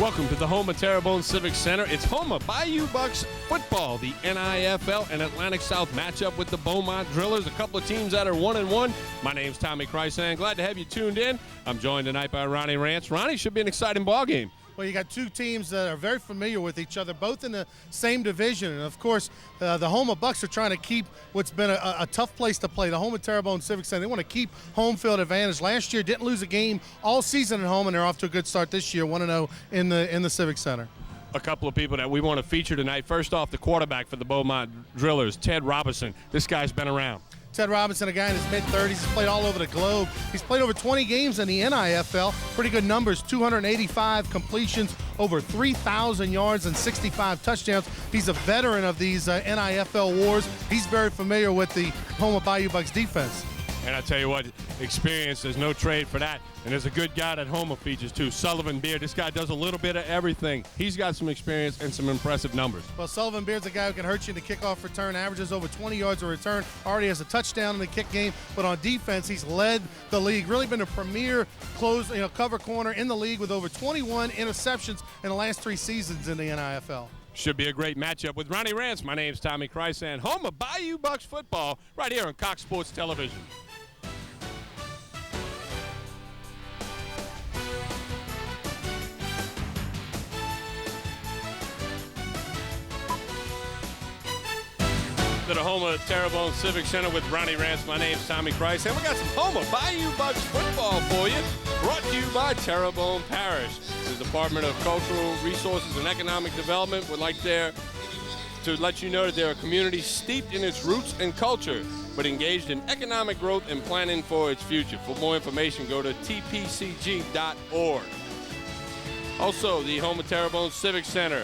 Welcome to the Houma Terrebonne Civic Center. It's Houma Bayou Bucks football, the NIFL and Atlantic South matchup with the Beaumont Drillers, a couple of teams that are 1-1. My name's Tommy Chrysan. Glad to have you tuned in. I'm joined tonight by Ronnie Rance. Ronnie, should be an exciting ball game. Well, you got two teams that are very familiar with each other, both in the same division. And, of course, the Houma Bucks are trying to keep what's been a tough place to play, the Houma Terrebonne Civic Center. They want to keep home field advantage. Last year, didn't lose a game all season at home, and they're off to a good start this year, 1-0 in the Civic Center. A couple of people that we want to feature tonight. First off, the quarterback for the Beaumont Drillers, Ted Robinson. This guy's been around. Ted Robinson, a guy in his mid-30s, he's played all over the globe. He's played over 20 games in the NIFL. Pretty good numbers, 285 completions, over 3,000 yards and 65 touchdowns. He's a veteran of these NIFL wars. He's very familiar with the Houma Bayou Bucks defense. And I tell you what, experience, there's no trade for that. And there's a good guy that Houma features too, Sullivan Beard. This guy does a little bit of everything. He's got some experience and some impressive numbers. Well, Sullivan Beard's a guy who can hurt you in the kickoff return, averages over 20 yards a return, already has a touchdown in the kick game. But on defense, he's led the league, really been a premier cover corner in the league with over 21 interceptions in the last 3 seasons in the NIFL. Should be a great matchup with Ronnie Rance. My name's Tommy Chrysan. Houma Bayou Bucks football right here on Cox Sports Television. To the Houma Terrebonne Civic Center with Ronnie Rance. My name's Tommy Chrysan. We got some Houma Bayou Bucks football for you, brought to you by Terrebonne Parish. The Department of Cultural Resources and Economic Development would like to let you know that they're a community steeped in its roots and culture, but engaged in economic growth and planning for its future. For more information, go to tpcg.org. Also, the Houma Terrebonne Civic Center.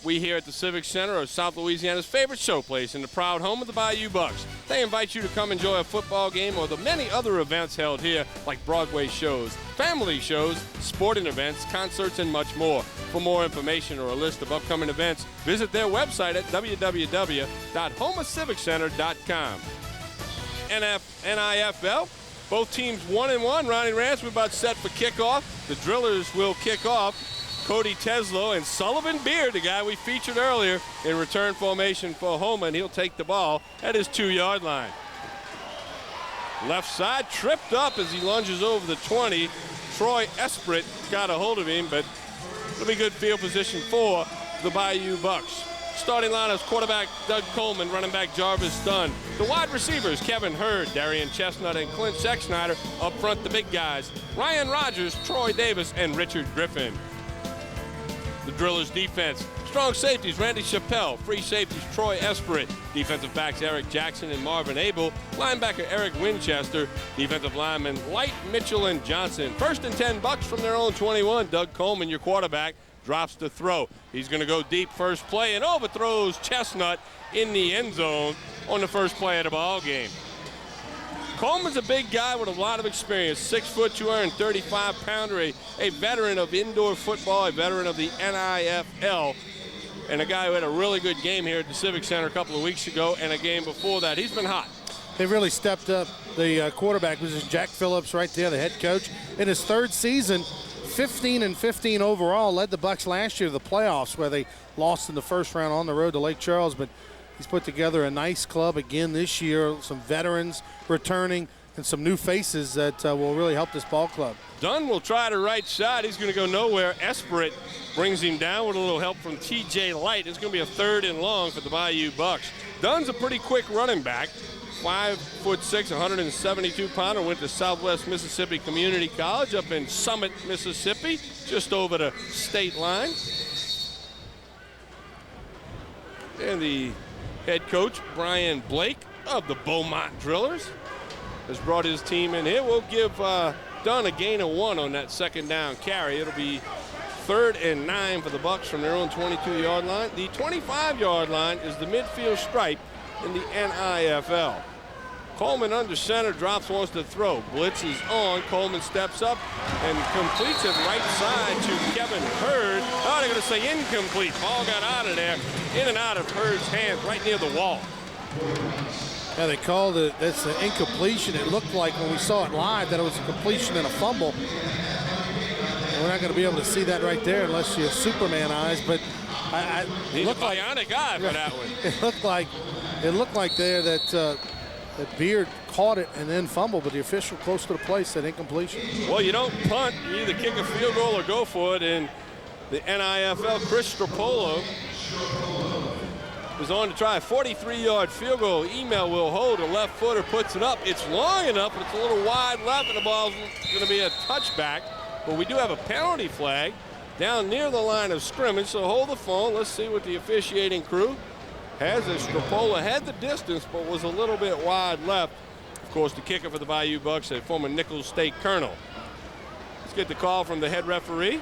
We here at the Civic Center are South Louisiana's favorite showplace and the proud home of the Bayou Bucks. They invite you to come enjoy a football game or the many other events held here, like Broadway shows, family shows, sporting events, concerts, and much more. For more information or a list of upcoming events, visit their website at www.houmaciviccenter.com. NIFL, both teams 1-1. Ronnie Rance, we're about set for kickoff. The Drillers will kick off. Cody Teslow and Sullivan Beard, the guy we featured earlier, in return formation for Houma, and he'll take the ball at his 2-yard line. Left side tripped up as he lunges over the 20. Troy Esprit got a hold of him, but it'll be good field position for the Bayou Bucks. Starting line is quarterback Doug Coleman, running back Jarvis Dunn. The wide receivers, Kevin Hurd, Darian Chestnut, and Clint Sexsnyder. Up front, the big guys, Ryan Rogers, Troy Davis, and Richard Griffin. The Drillers defense, strong safeties, Randy Chappelle, free safeties, Troy Esprit, defensive backs, Eric Jackson and Marvin Abel, linebacker, Eric Winchester, defensive linemen, Light, Mitchell, and Johnson. First and 10 Bucks from their own 21. Doug Coleman, your quarterback, drops the throw. He's going to go deep first play and overthrows Chestnut in the end zone on the first play of the ball game. Coleman's a big guy with a lot of experience, 6 foot, 235-pounder, a veteran of indoor football, a veteran of the NIFL, and a guy who had a really good game here at the Civic Center a couple of weeks ago and a game before that. He's been hot. They really stepped up. The quarterback was Jack Phillips right there, the head coach. In his 3rd season, 15-15 overall, led the Bucks last year to the playoffs where they lost in the first round on the road to Lake Charles, but he's put together a nice club again this year, some veterans returning and some new faces that will really help this ball club. Dunn will try the right side. He's going to go nowhere. Esprit brings him down with a little help from T.J. Light. It's going to be a 3rd and long for the Bayou Bucks. Dunn's a pretty quick running back, 5'6", 172-pounder, went to Southwest Mississippi Community College up in Summit, Mississippi, just over the state line. And the head coach, Brian Blake of the Beaumont Drillers, has brought his team in here. We'll give Dunn a gain of 1 on that 2nd down carry. It'll be 3rd and 9 for the Bucks from their own 22-yard line. The 25-yard line is the midfield stripe in the NIFL. Coleman under center, drops, wants to throw. Blitz is on. Coleman steps up and completes it right side to Kevin Hurd. Oh, they're going to say incomplete. Ball got out of there, in and out of Hurd's hands, right near the wall. Yeah, they called it, that's an incompletion. It looked like when we saw it live that it was a completion and a fumble. We're not going to be able to see that right there unless you have Superman eyes, but He's a bionic eye for that one. It looked like there that that Beard caught it and then fumbled, but the official close to the plate said incompletion. Well, you don't punt. You either kick a field goal or go for it. And the NIFL, Chris Stropolo, was on to try a 43-yard field goal. Email will hold. A left footer puts it up. It's long enough, but it's a little wide left, and the ball's going to be a touchback. But we do have a penalty flag down near the line of scrimmage, so hold the phone. Let's see what the officiating crew has. As Strapola had the distance, but was a little bit wide left. Of course, the kicker for the Bayou Bucks, a former Nichols State Colonel. Let's get the call from the head referee.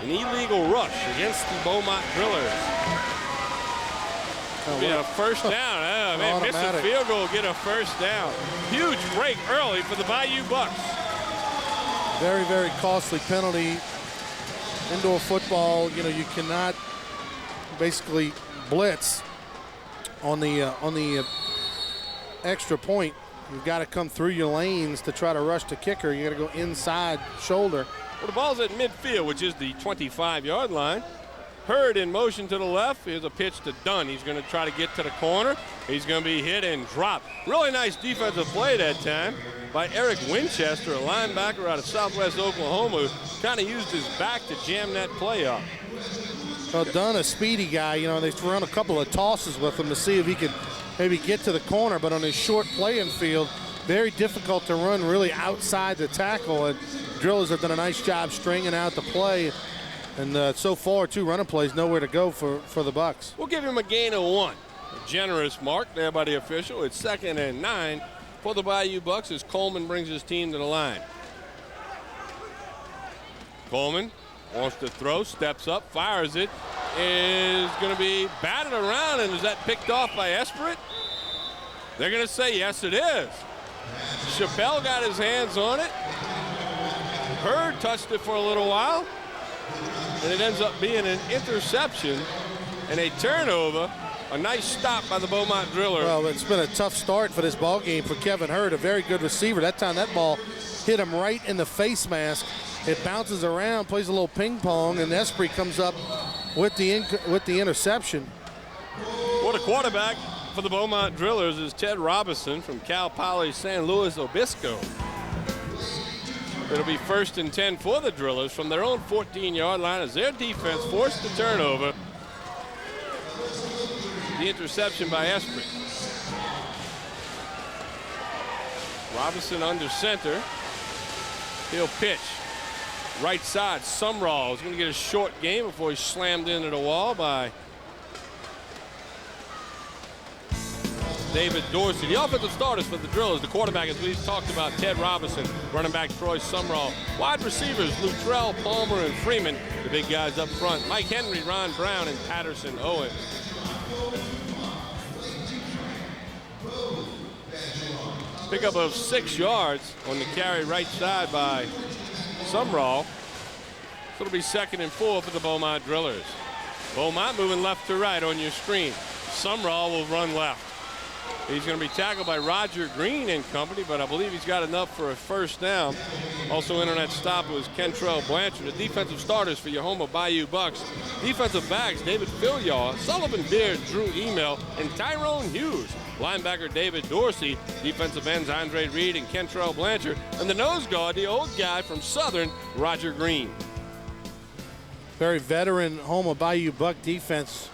An illegal rush against the Beaumont Drillers. Get a first down. Oh, man, miss a field goal, get a first down. Huge break early for the Bayou Bucks. Very, very costly penalty. Indoor football, you know, you cannot basically blitz on the extra point. You've got to come through your lanes to try to rush the kicker. You got to go inside shoulder. Well, the ball's at midfield, which is the 25-yard line. Hurd in motion to the left. Here's a pitch to Dunn. He's going to try to get to the corner. He's going to be hit and dropped. Really nice defensive play that time by Eric Winchester, a linebacker out of Southwest Oklahoma, who kind of used his back to jam that play up. Well, Dunn, a speedy guy, you know, they run a couple of tosses with him to see if he could maybe get to the corner, but on his short playing field, very difficult to run really outside the tackle, and Drillers have done a nice job stringing out the play. And so far, 2 running plays, nowhere to go for the Bucks. We'll give him a gain of 1. A generous mark there by the official. It's 2nd and 9 for the Bayou Bucks as Coleman brings his team to the line. Coleman wants to throw, steps up, fires it. Is going to be batted around, and is that picked off by Esprit? They're going to say yes, it is. Chappelle got his hands on it. Hurd touched it for a little while. And it ends up being an interception and a turnover. A nice stop by the Beaumont Drillers. Well, it's been a tough start for this ball game for Kevin Hurd, a very good receiver. That time that ball hit him right in the face mask. It bounces around, plays a little ping pong, and Esprit comes up with the interception. Well, the quarterback for the Beaumont Drillers is Ted Robinson from Cal Poly San Luis Obispo. It'll be 1st and 10 for the Drillers from their own 14-yard line as their defense forced the turnover. The interception by Esprit. Robinson under center. He'll pitch. Right side, Sumrall is going to get a short game before he's slammed into the wall by David Dorsey. The offensive starters for the Drillers, the quarterback, as we've talked about, Ted Robinson, running back Troy Sumrall, wide receivers Luttrell, Palmer, and Freeman, the big guys up front, Mike Henry, Ron Brown, and Patterson Owens. Pickup of 6 yards on the carry right side by Sumrall. So it'll be 2nd and 4 for the Beaumont Drillers. Beaumont moving left to right on your screen. Sumrall will run left. He's going to be tackled by Roger Green and company, but I believe he's got enough for a first down. Also in on that stop was Kentrell Blanchard. The defensive starters for your Houma Bayou Bucks. Defensive backs, David Filyaw, Sullivan Beard, Drew Email, and Tyrone Hughes. Linebacker David Dorsey. Defensive ends Andre Reed and Kentrell Blanchard. And the nose guard, the old guy from Southern, Roger Green. Very veteran Houma Bayou Buck defense.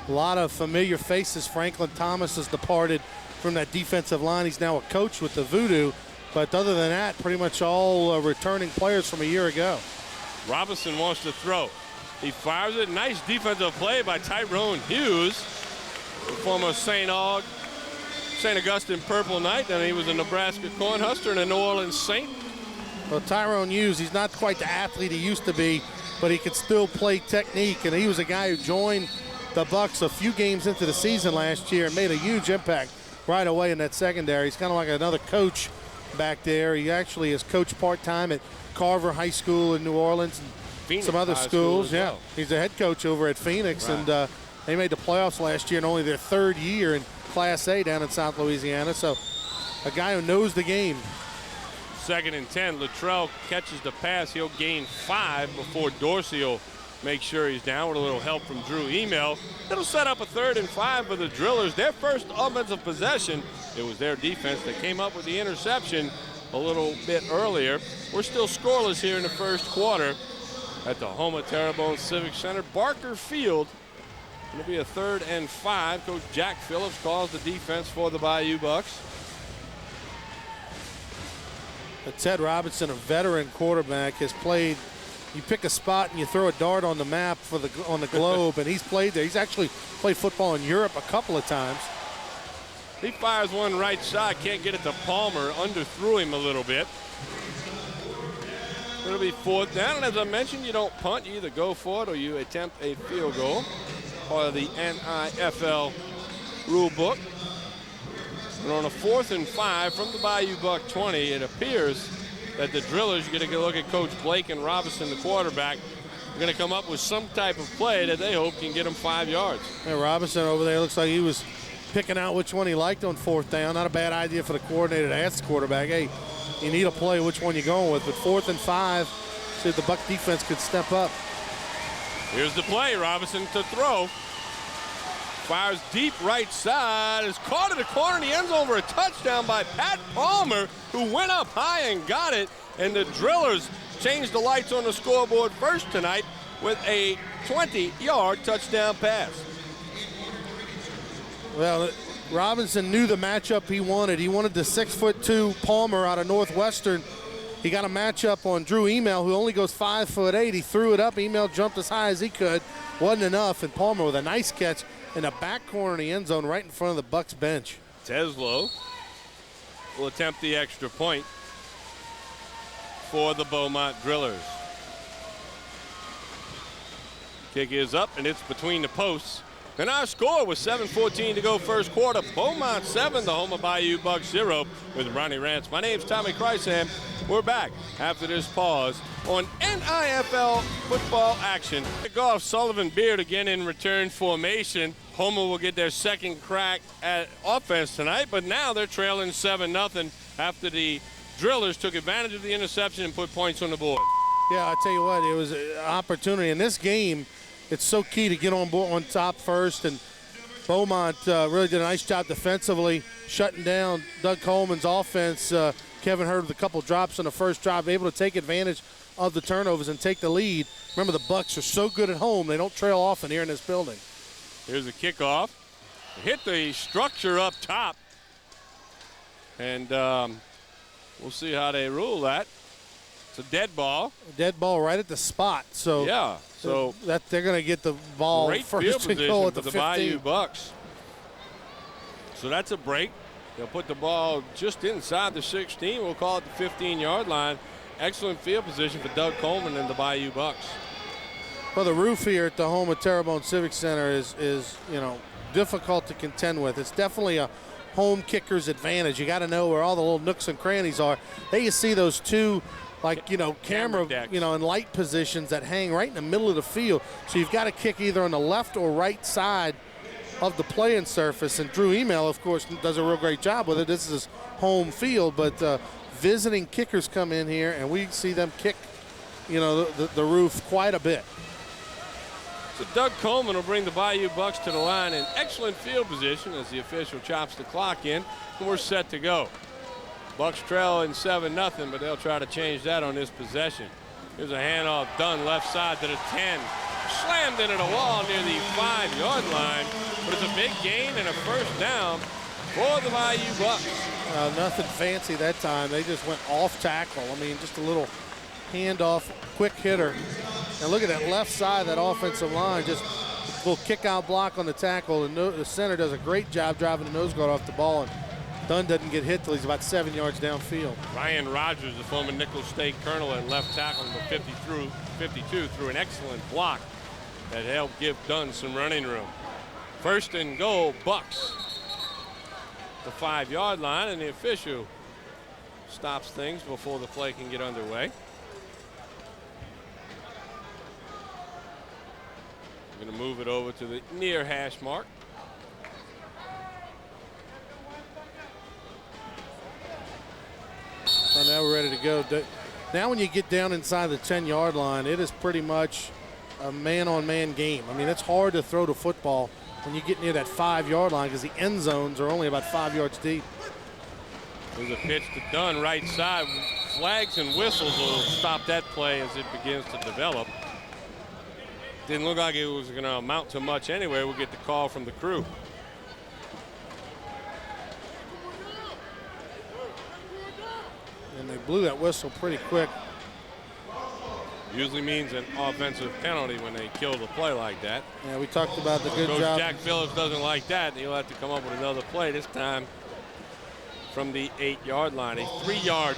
A lot of familiar faces. Franklin Thomas has departed from that defensive line. He's now a coach with the Voodoo. But other than that, pretty much all returning players from a year ago. Robinson wants to throw. He fires it. Nice defensive play by Tyrone Hughes, the former St. Augustine Purple Knight. Then he was a Nebraska Cornhusker and a New Orleans Saint. Well, Tyrone Hughes, he's not quite the athlete he used to be, but he could still play technique. And he was a guy who joined the Bucks a few games into the season last year and made a huge impact right away in that secondary. He's kind of like another coach back there. He actually is coached part-time at Carver High School in New Orleans and Phoenix some other High schools. School as well. He's a head coach over at Phoenix, right. and they made the playoffs last year in only their 3rd year in Class A down in South Louisiana. So a guy who knows the game. 2nd and 10. Luttrell catches the pass. He'll gain 5 before Dorsey will make sure he's down with a little help from Drew Email. It'll set up a 3rd and 5 for the Drillers. Their first offensive possession. It was their defense that came up with the interception a little bit earlier. We're still scoreless here in the first quarter at the Houma Terrebonne Civic Center. Barker Field. It'll be a 3rd and 5. Coach Jack Phillips calls the defense for the Bayou Bucks. Ted Robinson, a veteran quarterback, has played. You pick a spot and you throw a dart on the map on the globe, and he's played there. He's actually played football in Europe a couple of times. He fires one right side, can't get it to Palmer, underthrew him a little bit. It'll be 4th down, and as I mentioned, you don't punt. You either go for it or you attempt a field goal. Part of the NIFL rule book. And on a 4th and 5 from the Bayou Buck 20, it appears that the Drillers are going to go look at Coach Blake and Robinson, the quarterback. They're going to come up with some type of play that they hope can get them 5 yards. Yeah, Robinson over there looks like he was picking out which one he liked on 4th down. Not a bad idea for the coordinator to ask the quarterback, hey, you need a play, which one you going with? But 4th and 5, see if the Buck defense could step up. Here's the play. Robinson to throw. Fires deep right side. Is caught in the corner in the end zone for a touchdown by Pat Palmer, who went up high and got it. And the Drillers changed the lights on the scoreboard first tonight with a 20-yard touchdown pass. Well, Robinson knew the matchup he wanted. He wanted the 6'2" Palmer out of Northwestern. He got a matchup on Drew Email, who only goes 5'8". He threw it up. Email jumped as high as he could. Wasn't enough, and Palmer with a nice catch in the back corner of the end zone right in front of the Bucks bench. Teslow will attempt the extra point for the Beaumont Drillers. Kick is up, and it's between the posts. And our score was 7:14 to go first quarter. Beaumont 7, the Houma Bayou Bucks 0 with Ronnie Rance. My name's Tommy Chrysam. We're back after this pause on NIFL football action. Kick off Sullivan Beard again in return formation. Houma will get their second crack at offense tonight, but now they're trailing 7-0 after the Drillers took advantage of the interception and put points on the board. Yeah, I tell you what, it was an opportunity in this game. It's so key to get on board on top first, and Beaumont really did a nice job defensively, shutting down Doug Coleman's offense. Kevin Hurd with a couple drops on the first drive, able to take advantage of the turnovers and take the lead. Remember, the Bucks are so good at home, they don't trail often here in this building. Here's a kickoff. Hit the structure up top, and we'll see how they rule that. It's a dead ball. A dead ball right at the spot. So yeah. So that they're going to get the ball great first field and goal at position the for the 15. Bayou Bucks. So that's a break. They'll put the ball just inside the 16. We'll call it the 15-yard line. Excellent field position for Doug Coleman and the Bayou Bucks. Well, the roof here at the Houma Terrebonne Civic Center is difficult to contend with. It's definitely a home kicker's advantage. You got to know where all the little nooks and crannies are. There you see those two, camera in light positions that hang right in the middle of the field. So you've got to kick either on the left or right side of the playing surface. And Drew Email, of course, does a real great job with it. This is his home field, but visiting kickers come in here, and we see them kick, the roof quite a bit. So Doug Coleman will bring the Bayou Bucks to the line in excellent field position as the official chops the clock in, and we're set to go. Bucks trail in 7-0, but they'll try to change that on this possession. Here's a handoff done left side to the 10. Slammed into the wall near the 5-yard line, but it's a big gain and a first down for the Bayou Bucks. Nothing fancy that time. They just went off tackle. I mean, just a little handoff, quick hitter. And look at that left side of that offensive line, just a little kick-out block on the tackle. And the center does a great job driving the nose guard off the ball, and Dunn doesn't get hit till he's about 7 yards downfield. Ryan Rogers, the former Nichols State Colonel and left tackle, number 52, threw an excellent block that helped give Dunn some running room. First and goal, Bucks. The 5-yard line, and the official stops things before the play can get underway. We're going to move it over to the near hash mark. So now we're ready to go. Now when you get down inside the 10-yard line, it is pretty much a man-on-man game. I mean, it's hard to throw the football when you get near that 5-yard line because the end zones are only about 5 yards deep. There's a pitch to Dunn, right side. Flags and whistles will stop that play as it begins to develop. Didn't look like it was going to amount to much anyway. We'll get the call from the crew. And they blew that whistle pretty quick. Usually means an offensive penalty when they kill the play like that. Yeah, we talked about the good Coach job. Jack Phillips doesn't like that. He'll have to come up with another play, this time from the 8-yard line. A 3-yard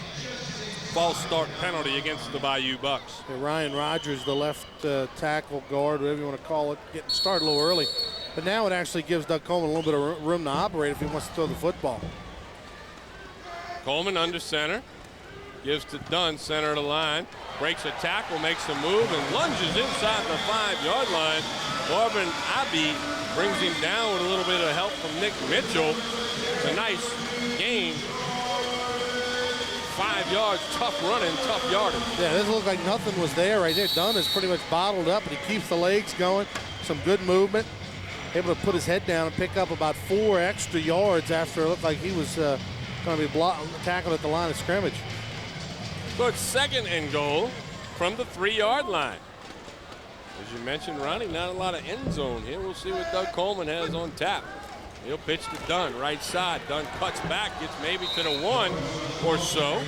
false start penalty against the Bayou Bucks. Yeah, Ryan Rogers, the left tackle guard, whatever you want to call it, getting started a little early. But now it actually gives Doug Coleman a little bit of room to operate if he wants to throw the football. Coleman under center. Gives to Dunn, center of the line. Breaks a tackle, makes a move, and lunges inside the 5-yard line. Marvin Abbey brings him down with a little bit of help from Nick Mitchell. It's a nice gain. 5 yards, tough running, tough yardage. Yeah, this looked like nothing was there right there. Dunn is pretty much bottled up, but he keeps the legs going. Some good movement. Able to put his head down and pick up about 4 extra yards after it looked like he was going to be tackled at the line of scrimmage. So it's 2nd and goal from the 3-yard line. As you mentioned, Ronnie, not a lot of end zone here. We'll see what Doug Coleman has on tap. He'll pitch to Dunn, right side. Dunn cuts back, gets maybe to the 1 or so.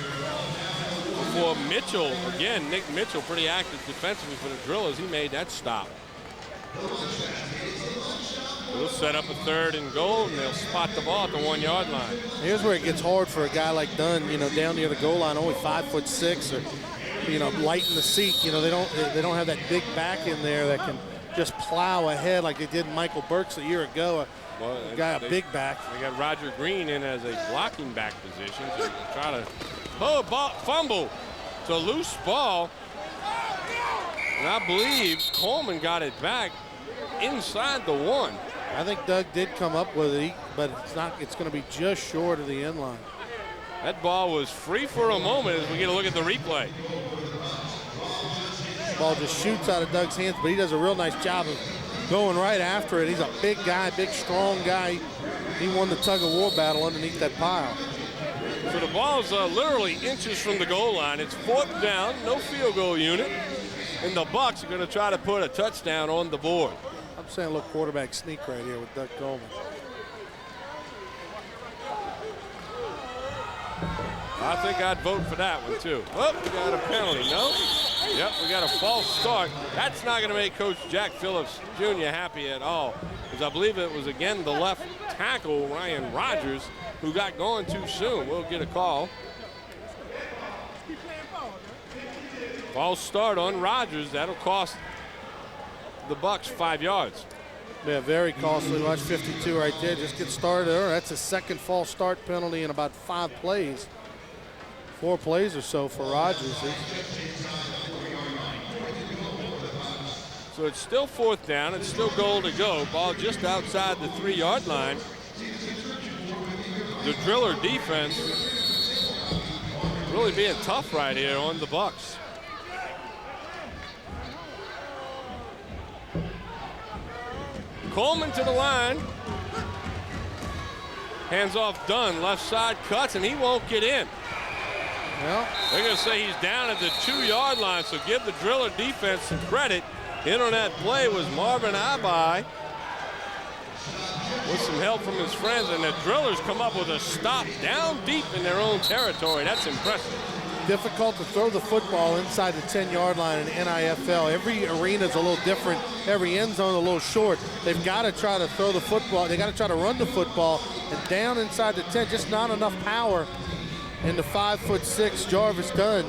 Before Mitchell, again, Nick Mitchell, pretty active defensively for the Drillers. He made that stop. We'll set up a 3rd and goal, and they'll spot the ball at the 1-yard line. Here's where it gets hard for a guy like Dunn, you know, down near the goal line, only 5'6", or, you know, light in the seat. You know, they don't have that big back in there that can just plow ahead like they did Michael Burks a year ago. A guy, a big back. They got Roger Green in as a blocking back position, so they can try to fumble. It's a loose ball, and I believe Coleman got it back inside the 1. I think Doug did come up with it, but it's going to be just short of the end line. That ball was free for a moment as we get a look at the replay. Ball just shoots out of Doug's hands, but he does a real nice job of going right after it. He's a big guy, big, strong guy. He won the tug-of-war battle underneath that pile. So the ball's literally inches from the goal line. It's 4th down, no field goal unit, and the Bucks are going to try to put a touchdown on the board. I'm saying a little quarterback sneak right here with Doug Coleman. I think I'd vote for that one, too. Oh, we got a penalty, no? Yep, we got a false start. That's not going to make Coach Jack Phillips Jr. happy at all, because I believe it was, again, the left tackle, Ryan Rogers, who got going too soon. We'll get a call. False start on Rogers. That'll cost the Bucks 5 yards. Yeah, very costly. Watch 52 right there. Just get started. That's a 2nd false start penalty in about 5 plays. 4 plays or so for Rogers. So it's still 4th down. It's still goal to go. Ball just outside the 3-yard line. The Driller defense really being tough right here on the Bucks. Coleman to the line. Hands off Dunn. Left side cuts, and he won't get in. Well, they're going to say he's down at the 2-yard line, so give the Driller defense some credit. In on that play was Marvin Abai with some help from his friends, and the Drillers come up with a stop down deep in their own territory. That's impressive. Difficult to throw the football inside the 10-yard line in NIFL. Every arena is a little different. Every end zone a little short. They've got to try to throw the football. They got to try to run the football, and down inside the 10, just not enough power. And the 5'6" Jarvis Dunn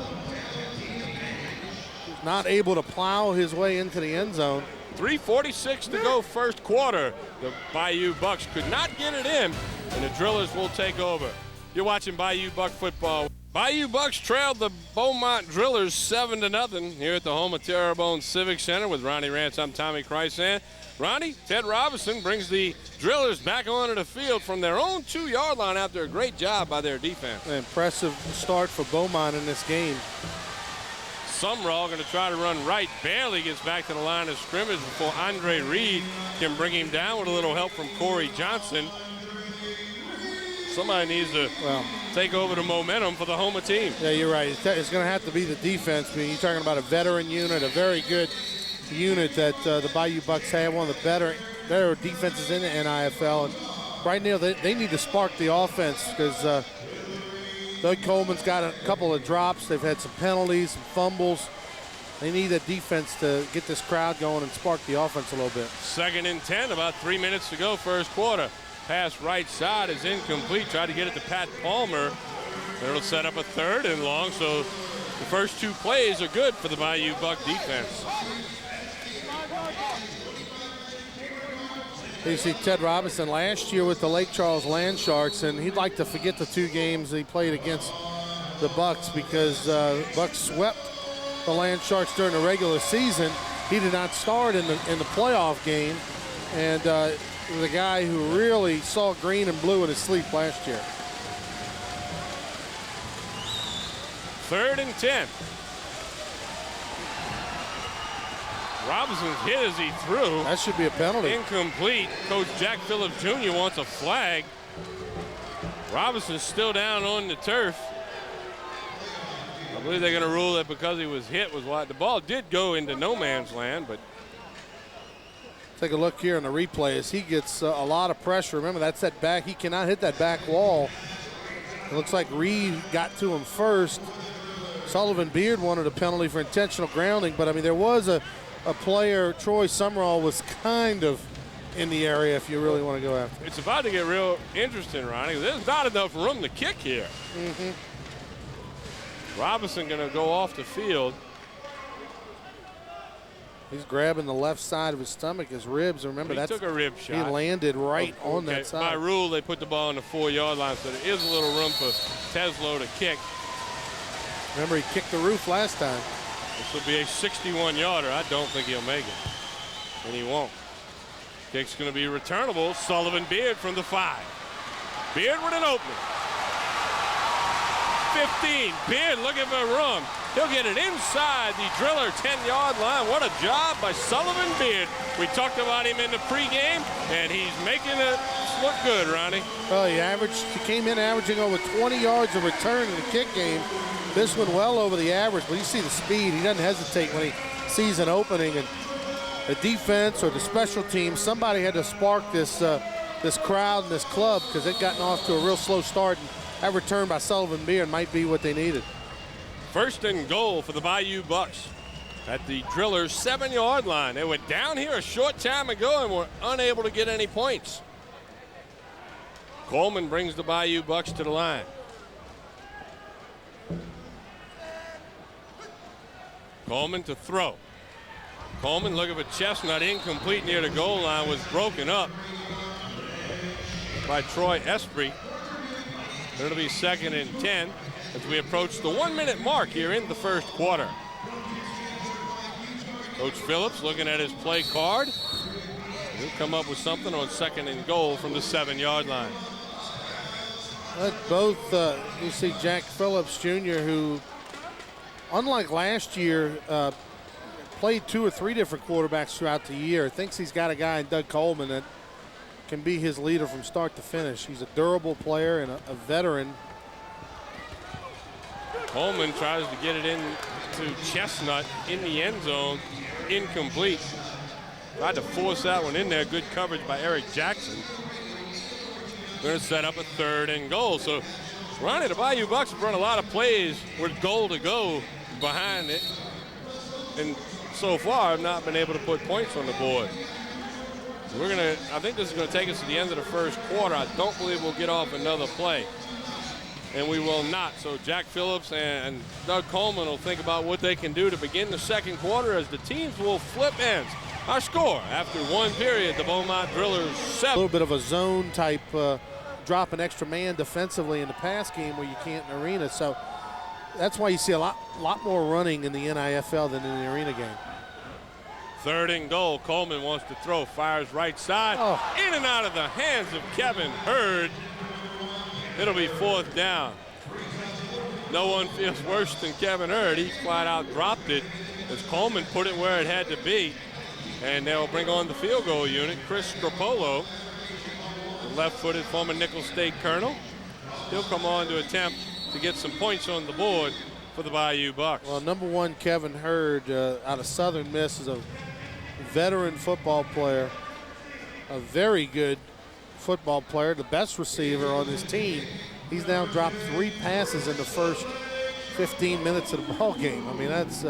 is not able to plow his way into the end zone. 3:46 to go, 1st quarter. The Bayou Bucks could not get it in, and the Drillers will take over. You're watching Bayou Buck football. Bayou Bucks trailed the Beaumont Drillers 7-0 here at the home of Terrebonne Civic Center with Ronnie Rance. I'm Tommy Chrysan. Ronnie, Ted Robinson brings the Drillers back onto the field from their own 2-yard line after a great job by their defense. An impressive start for Beaumont in this game. Sumrall going to try to run right. Barely gets back to the line of scrimmage before Andre Reed can bring him down with a little help from Corey Johnson. Somebody needs to take over the momentum for the Houma team. Yeah, you're right. It's going to have to be the defense. I mean, you're talking about a veteran unit, a very good unit that the Bayou Bucks have, one of the better defenses in the NIFL. And right now, they need to spark the offense because Doug Coleman's got a couple of drops. They've had some penalties, some fumbles. They need that defense to get this crowd going and spark the offense a little bit. 2nd and 10, about 3 minutes to go, first quarter. Pass right side is incomplete. Tried to get it to Pat Palmer. It'll set up a 3rd and long, so the first 2 plays are good for the Bayou Buck defense. You see Ted Robinson last year with the Lake Charles Land Sharks, and he'd like to forget the 2 games he played against the Bucks because Bucks swept the Land Sharks during the regular season. He did not start in the playoff game, and was a guy who really saw green and blue in his sleep last year. 3rd and 10. Robinson's hit as he threw. That should be a penalty. Incomplete. Coach Jack Phillips Jr. wants a flag. Robinson's still down on the turf. I believe they're going to rule that because he was hit was why the ball did go into no man's land, but take a look here in the replay as he gets a lot of pressure. Remember, that's that back. He cannot hit that back wall. It looks like Reed got to him first. Sullivan Beard wanted a penalty for intentional grounding, but I mean, there was a player, Troy Sumrall, was kind of in the area if you really want to go after. It's about to get real interesting, Ronnie. There's not enough room to kick here. Robinson going to go off the field. He's grabbing the left side of his stomach, his ribs. Remember, he took a rib shot. He landed right on that side. By rule, they put the ball on the 4-yard line, so there is a little room for Teslo to kick. Remember, he kicked the roof last time. This will be a 61-yarder. I don't think he'll make it, and he won't. Kick's going to be returnable. Sullivan Beard from the 5. Beard with an opening. 15. Beard looking for room. He'll get it inside the Driller 10-yard line. What a job by Sullivan Beard. We talked about him in the pregame, and he's making it look good, Ronnie. Well, he came in averaging over 20 yards of return in the kick game. This one well over the average, but you see the speed. He doesn't hesitate when he sees an opening. And the defense or the special team, somebody had to spark this this crowd and this club because they'd gotten off to a real slow start. And that return by Sullivan Beard might be what they needed. 1st and goal for the Bayou Bucks at the Drillers 7-yard line. They were down here a short time ago and were unable to get any points. Coleman brings the Bayou Bucks to the line. Coleman to throw. Coleman looking for Chestnut, incomplete near the goal line, was broken up by Troy Esprit. It'll be 2nd and 10 as we approach the 1-minute mark here in the first quarter. Coach Phillips looking at his play card. He'll come up with something on 2nd and goal from the 7-yard line. You see Jack Phillips Jr., who, unlike last year, played 2 or 3 different quarterbacks throughout the year. Thinks he's got a guy in Doug Coleman that can be his leader from start to finish. He's a durable player and a veteran. Coleman tries to get it in to Chestnut in the end zone. Incomplete. Tried to force that one in there. Good coverage by Eric Jackson. Going to set up a 3rd and goal. So, Ronnie, the Bayou Bucks have run a lot of plays with goal to go behind it. And so far have not been able to put points on the board. I think this is going to take us to the end of the first quarter. I don't believe we'll get off another play. And we will not. So Jack Phillips and Doug Coleman will think about what they can do to begin the second quarter as the teams will flip ends. Our score after 1 period, the Beaumont Drillers 7. A little bit of a zone type drop an extra man defensively in the pass game where you can't in the arena. So that's why you see a lot more running in the NIFL than in the arena game. 3rd and goal. Coleman wants to throw, fires right side. In and out of the hands of Kevin Hurd. It'll be 4th down. No one feels worse than Kevin Hurd. He flat out dropped it as Coleman put it where it had to be. And they'll bring on the field goal unit. Chris Scropolo, the left-footed former Nicholls State Colonel. He'll come on to attempt to get some points on the board for the Bayou Bucks. Well, number 1, Kevin Hurd out of Southern Miss is a veteran football player, a very good football player, the best receiver on his team. He's now dropped 3 passes in the first 15 minutes of the ball game. I mean, that's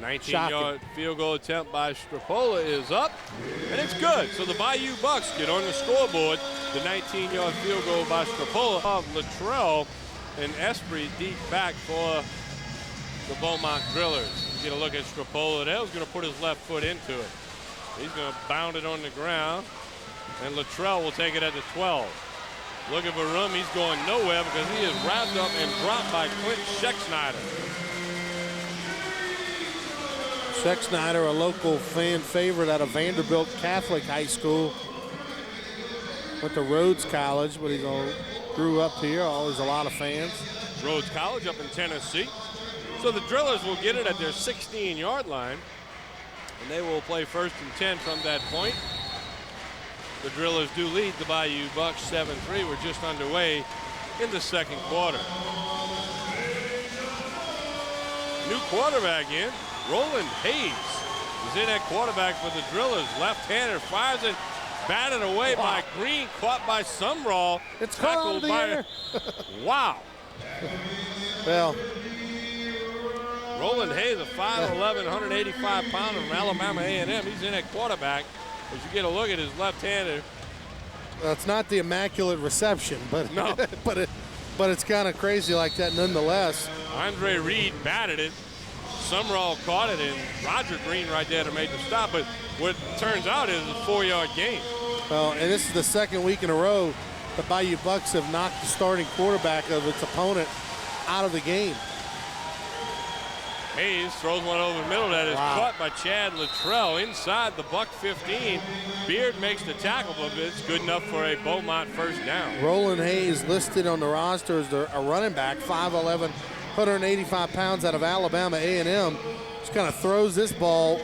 19-yard field goal attempt by Strapola is up, and it's good. So the Bayou Bucks get on the scoreboard. The 19-yard field goal by Strapola of Luttrell and Esprit deep back for the Beaumont Drillers. Get a look at Strapola there. He's going to put his left foot into it. He's going to bound it on the ground, and Luttrell will take it at the 12. Looking for room. He's going nowhere because he is wrapped up and dropped by Clint Scheck-Snyder. Scheck-Snyder, a local fan favorite out of Vanderbilt Catholic High School. Went to Rhodes College, but he grew up here. Always a lot of fans. Rhodes College up in Tennessee. So the Drillers will get it at their 16-yard line, and they will play 1st and 10 from that point. The Drillers do lead the Bayou Bucks 7-3. We're just underway in the 2nd quarter. New quarterback in. Roland Hayes is in at quarterback for the Drillers. Left-hander fires it, batted away by Green, caught by Sumrall. It's tackled by. Wow. Well, Roland Hayes, a 5'11", 185-pounder from Alabama A&M. He's in at quarterback. As you get a look at his left-hander. Well, it's not the immaculate reception, but no. but it's kind of crazy like that nonetheless. Andre Reed batted it. Sumrall caught it, and Roger Green right there to make the stop. But what turns out is a 4-yard gain. Well, and this is the 2nd week in a row the Bayou Bucks have knocked the starting quarterback of its opponent out of the game. Hayes throws one over the middle that is caught by Chad Luttrell inside the Buck 15. Beard makes the tackle, but it's good enough for a Beaumont 1st down. Roland Hayes listed on the roster as a running back, 5'11", 185 pounds out of Alabama A&M. Just kind of throws this ball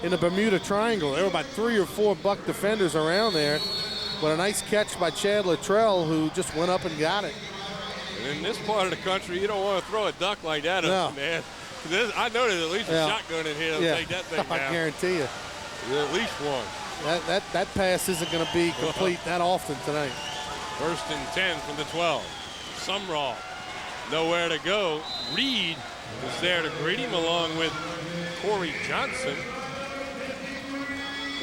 in the Bermuda Triangle. There were about 3 or 4 Buck defenders around there, but a nice catch by Chad Luttrell, who just went up and got it. And in this part of the country, you don't want to throw a duck like that up, man. I know there's at least a shotgun in here that'll take that thing down. I guarantee you. There's at least one. That pass isn't going to be complete that often tonight. 1st and 10 from the 12. Sumrall, nowhere to go. Reed is there to greet him along with Corey Johnson.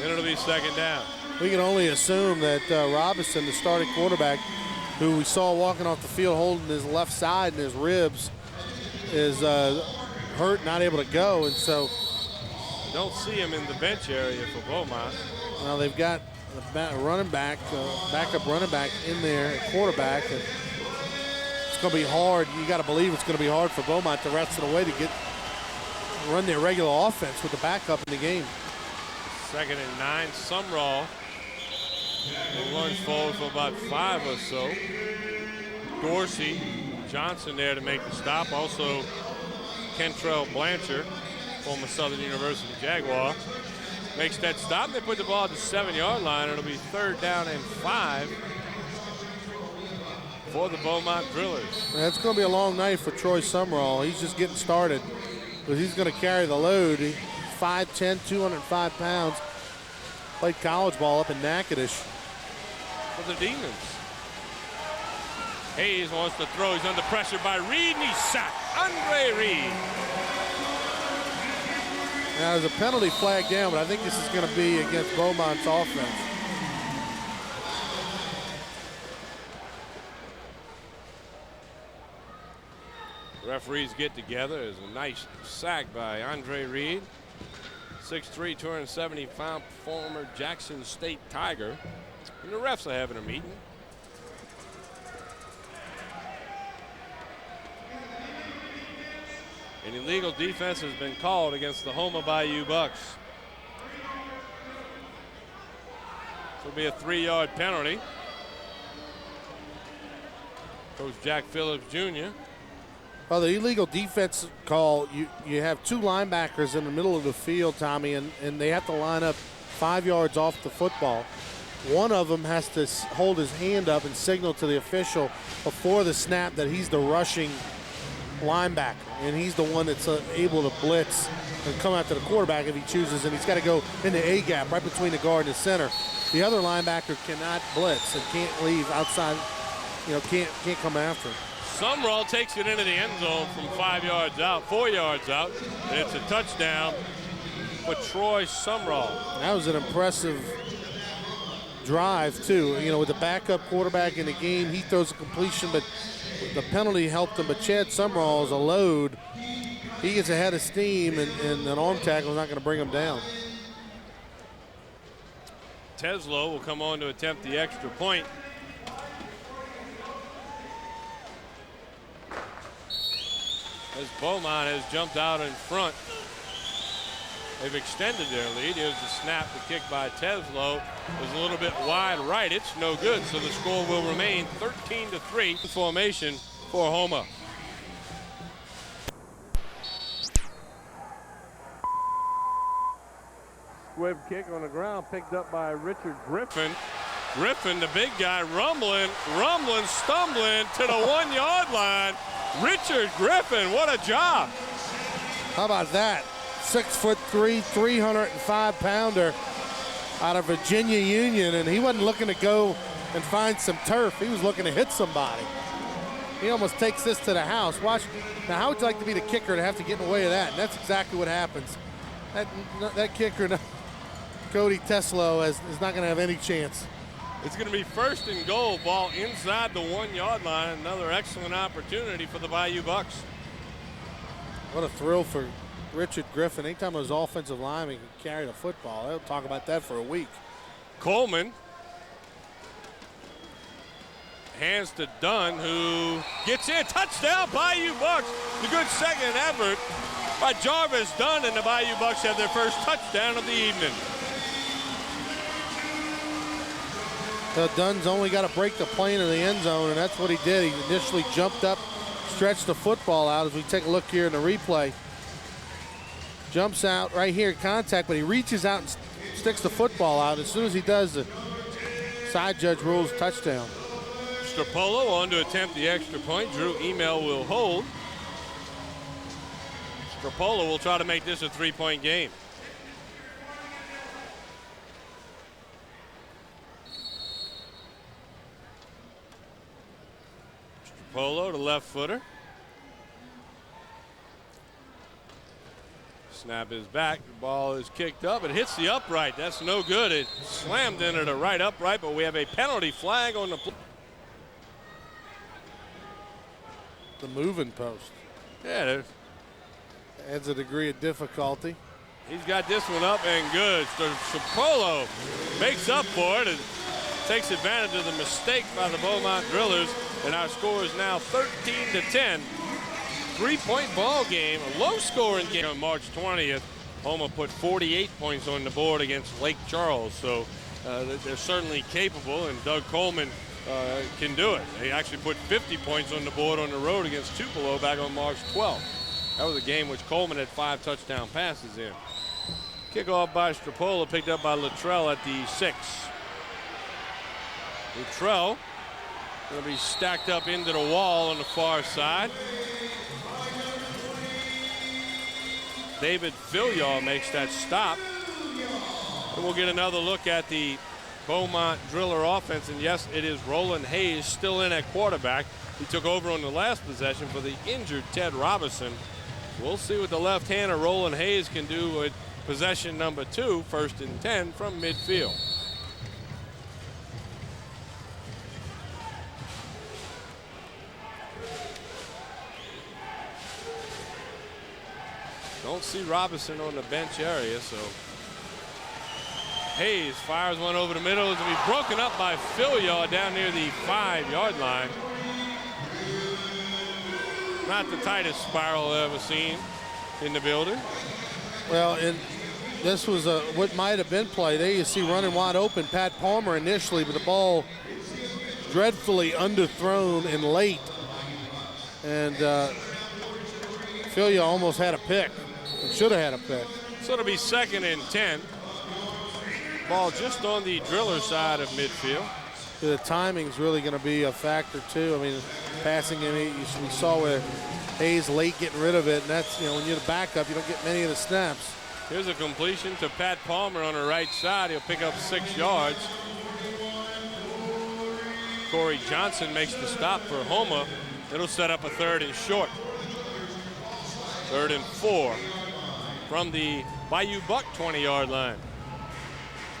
Then it'll be 2nd down. We can only assume that Robinson, the starting quarterback, who we saw walking off the field holding his left side and his ribs, is hurt, not able to go, and so don't see him in the bench area for Beaumont. Well, they've got a running back, backup running back in there, quarterback, and it's going to be hard. You got to believe it's going to be hard for Beaumont to wrestle away to run their regular offense with the backup in the game. 2nd and 9. Sumrall will lunge forward for about 5 or so. Dorsey, Johnson there to make the stop. Also, Kentrell Blanchard, former Southern University Jaguar, makes that stop. They put the ball at the 7-yard line. It'll be 3rd down and 5 for the Beaumont Drillers. It's going to be a long night for Troy Sumrall. He's just getting started, but he's going to carry the load. 5'10", 205 pounds. Played college ball up in Natchitoches. For the Demons. Hayes wants to throw. He's under pressure by Reed, and he's sacked. Andre Reed. Now, there's a penalty flag down, but I think this is going to be against Beaumont's offense. The referees get together. There's a nice sack by Andre Reed. 6'3", 270-pound former Jackson State Tiger. And the refs are having a meeting. An illegal defense has been called against the Houma Bayou Bucks. This will be a 3-yard penalty. Coach Jack Phillips Jr. Well, the illegal defense call, you have two linebackers in the middle of the field, Tommy, and they have to line up 5 yards off the football. One of them has to hold his hand up and signal to the official before the snap that he's the rushing linebacker, and he's the one that's able to blitz and come after the quarterback if he chooses, and he's got to go in the A gap right between the guard and the center. The other linebacker cannot blitz and can't leave outside, can't come after him. Sumrall takes it into the end zone from 5 yards out, 4 yards out, and it's a touchdown for Troy Sumrall. That was an impressive drive, too. With the backup quarterback in the game, he throws a completion, but the penalty helped him. But Chad Sumrall is a load. He gets ahead of steam, and an arm tackle is not going to bring him down. Teslo will come on to attempt the extra point. As Beaumont has jumped out in front. They've extended their lead. Here's the snap, the kick by Teslo. It was a little bit wide right. It's no good, so the score will remain 13-3 formation for Houma. Squib kick on the ground, picked up by Richard Griffin. Griffin, the big guy, rumbling, stumbling to the 1 yard line. Richard Griffin, what a job. How about that? 6'3", 305-pounder out of Virginia Union, and he wasn't looking to go and find some turf. He was looking to hit somebody. He almost takes this to the house. Watch. Now, how would you like to be the kicker to have to get in the way of that? And that's exactly what happens. That kicker, Cody Teslo, is not going to have any chance. It's going to be 1st and goal, ball inside the 1 yard line. Another excellent opportunity for the Bayou Bucks. What a thrill for Richard Griffin. Anytime his offensive lineman can carry the football, they'll talk about that for a week. Coleman hands to Dunn, who gets in. Touchdown, Bayou Bucks. The good second effort by Jarvis Dunn, and the Bayou Bucks have their first touchdown of the evening. Dunn's only got to break the plane in the end zone, and that's what he did. He initially jumped up, stretched the football out. As we take a look here in the replay, jumps out right here, contact, but he reaches out and sticks the football out. As soon as he does, the side judge rules touchdown. Stropolo on to attempt the extra point. Drew Email will hold. Stropolo will try to make this a 3-point game. Stropolo, the left footer. Snap is back. The ball is kicked up. It hits the upright. That's no good. It slammed into the right upright, but we have a penalty flag on the play. The moving post. Yeah, there's. Adds a degree of difficulty. He's got this one up and good. So Stropolo makes up for it and takes advantage of the mistake by the Beaumont Drillers, and our score is now 13-10. 3-point ball game, a low-scoring game. On March 20th, Houma put 48 points on the board against Lake Charles, so they're certainly capable, and Doug Coleman can do it. He actually put 50 points on the board on the road against Tupelo back on March 12th. That was a game which Coleman had 5 touchdown passes in. Kickoff by Stropolo, picked up by Luttrell at the 6. Luttrell going to be stacked up into the wall on the far side. David Filyaw makes that stop. And we'll get another look at the Beaumont Driller offense. And yes, it is Roland Hayes still in at quarterback. He took over on the last possession for the injured Ted Robinson. We'll see what the left-hander Roland Hayes can do with possession number 2, 1st and 10 from midfield. Don't see Robinson on the bench area, so Hayes fires one over the middle. It's going to be broken up by Filyaw down near the 5-yard line. Not the tightest spiral I've ever seen. in the building. Well, and this was what might have been play. There you see running wide open Pat Palmer initially, but the ball dreadfully underthrown and late. And Philia almost had a pick. Should have had a pick. So it'll be 2nd and 10. Ball just on the Driller side of midfield. The timing's really going to be a factor too. I mean, passing in, we saw where Hayes late getting rid of it, and that's, when you're the backup, you don't get many of the snaps. Here's a completion to Pat Palmer on the right side. He'll pick up 6 yards. Corey Johnson makes the stop for Houma. It'll set up a 3rd and short. 3rd and 4 from the Bayou Buck 20-yard line.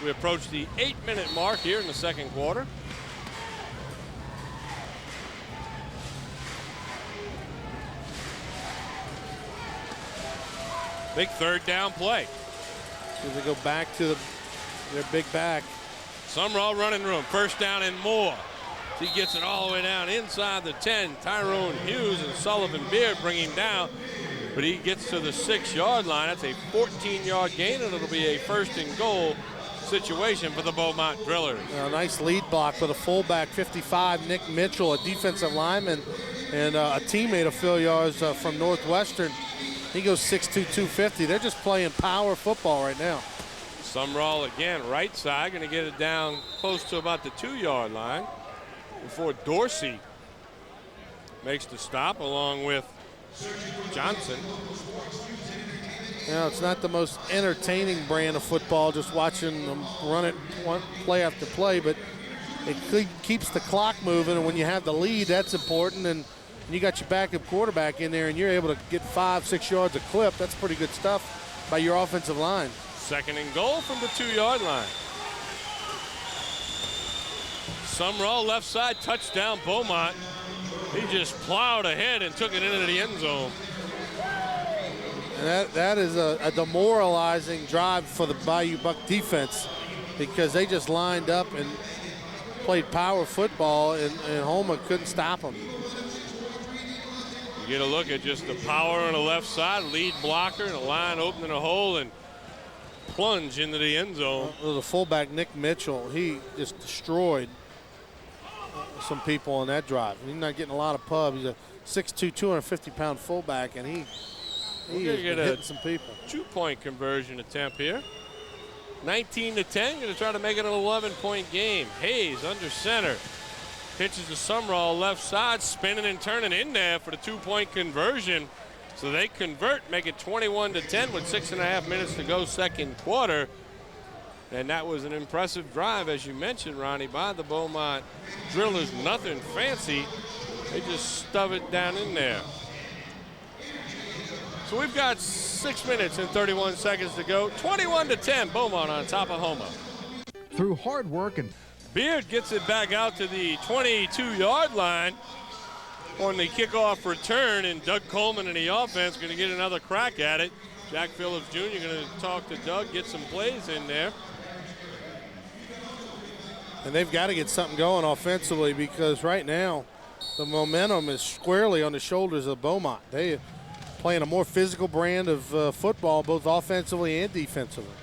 We approach the 8-minute mark here in the second quarter. Big 3rd down play. As they go back to their big back. Sumrall running room, 1st down and more. He gets it all the way down inside the 10. Tyrone Hughes and Sullivan Beard bring him down, but he gets to the 6-yard line. That's a 14-yard gain, and it'll be a 1st and goal situation for the Beaumont Drillers. A nice lead block for the fullback, 55, Nick Mitchell, a defensive lineman and a teammate of Philiar's from Northwestern. He goes 6'2", 250. They're just playing power football right now. Sumrall again, right side, going to get it down close to about the 2-yard line before Dorsey makes the stop along with Johnson. It's not the most entertaining brand of football, just watching them run it play after play, but it keeps the clock moving, and when you have the lead, that's important, and you got your backup quarterback in there, and you're able to get 5-6 yards a clip. That's pretty good stuff by your offensive line. 2nd and goal from the 2-yard line. Sumrall left side, touchdown Beaumont. He just plowed ahead and took it into the end zone. And that is a demoralizing drive for the Bayou Buck defense, because they just lined up and played power football, and Houma couldn't stop them. You get a look at just the power on the left side, lead blocker, and a line opening a hole and plunge into the end zone. The fullback, Nick Mitchell, he just destroyed some people on that drive. He's not getting a lot of pub. He's a 6'2", 250-pound fullback, and he is hitting some people. 2-point conversion attempt here. 19-10, going to try to make it an 11-point game. Hayes under center. Pitches to Sumrall left side, spinning and turning in there for the 2-point conversion. So they convert, make it 21-10 with 6.5 minutes to go second quarter. And that was an impressive drive, as you mentioned, Ronnie, by the Beaumont Drillers. Nothing fancy. They just stuff it down in there. So we've got 6 minutes and 31 seconds to go. 21-10, Beaumont on top of Houma. Through hard work and Beard gets it back out to the 22-yard line on the kickoff return, and Doug Coleman in the offense going to get another crack at it. Jack Phillips Jr. going to talk to Doug, get some plays in there. And they've got to get something going offensively, because right now the momentum is squarely on the shoulders of Beaumont. They are playing a more physical brand of football, both offensively and defensively.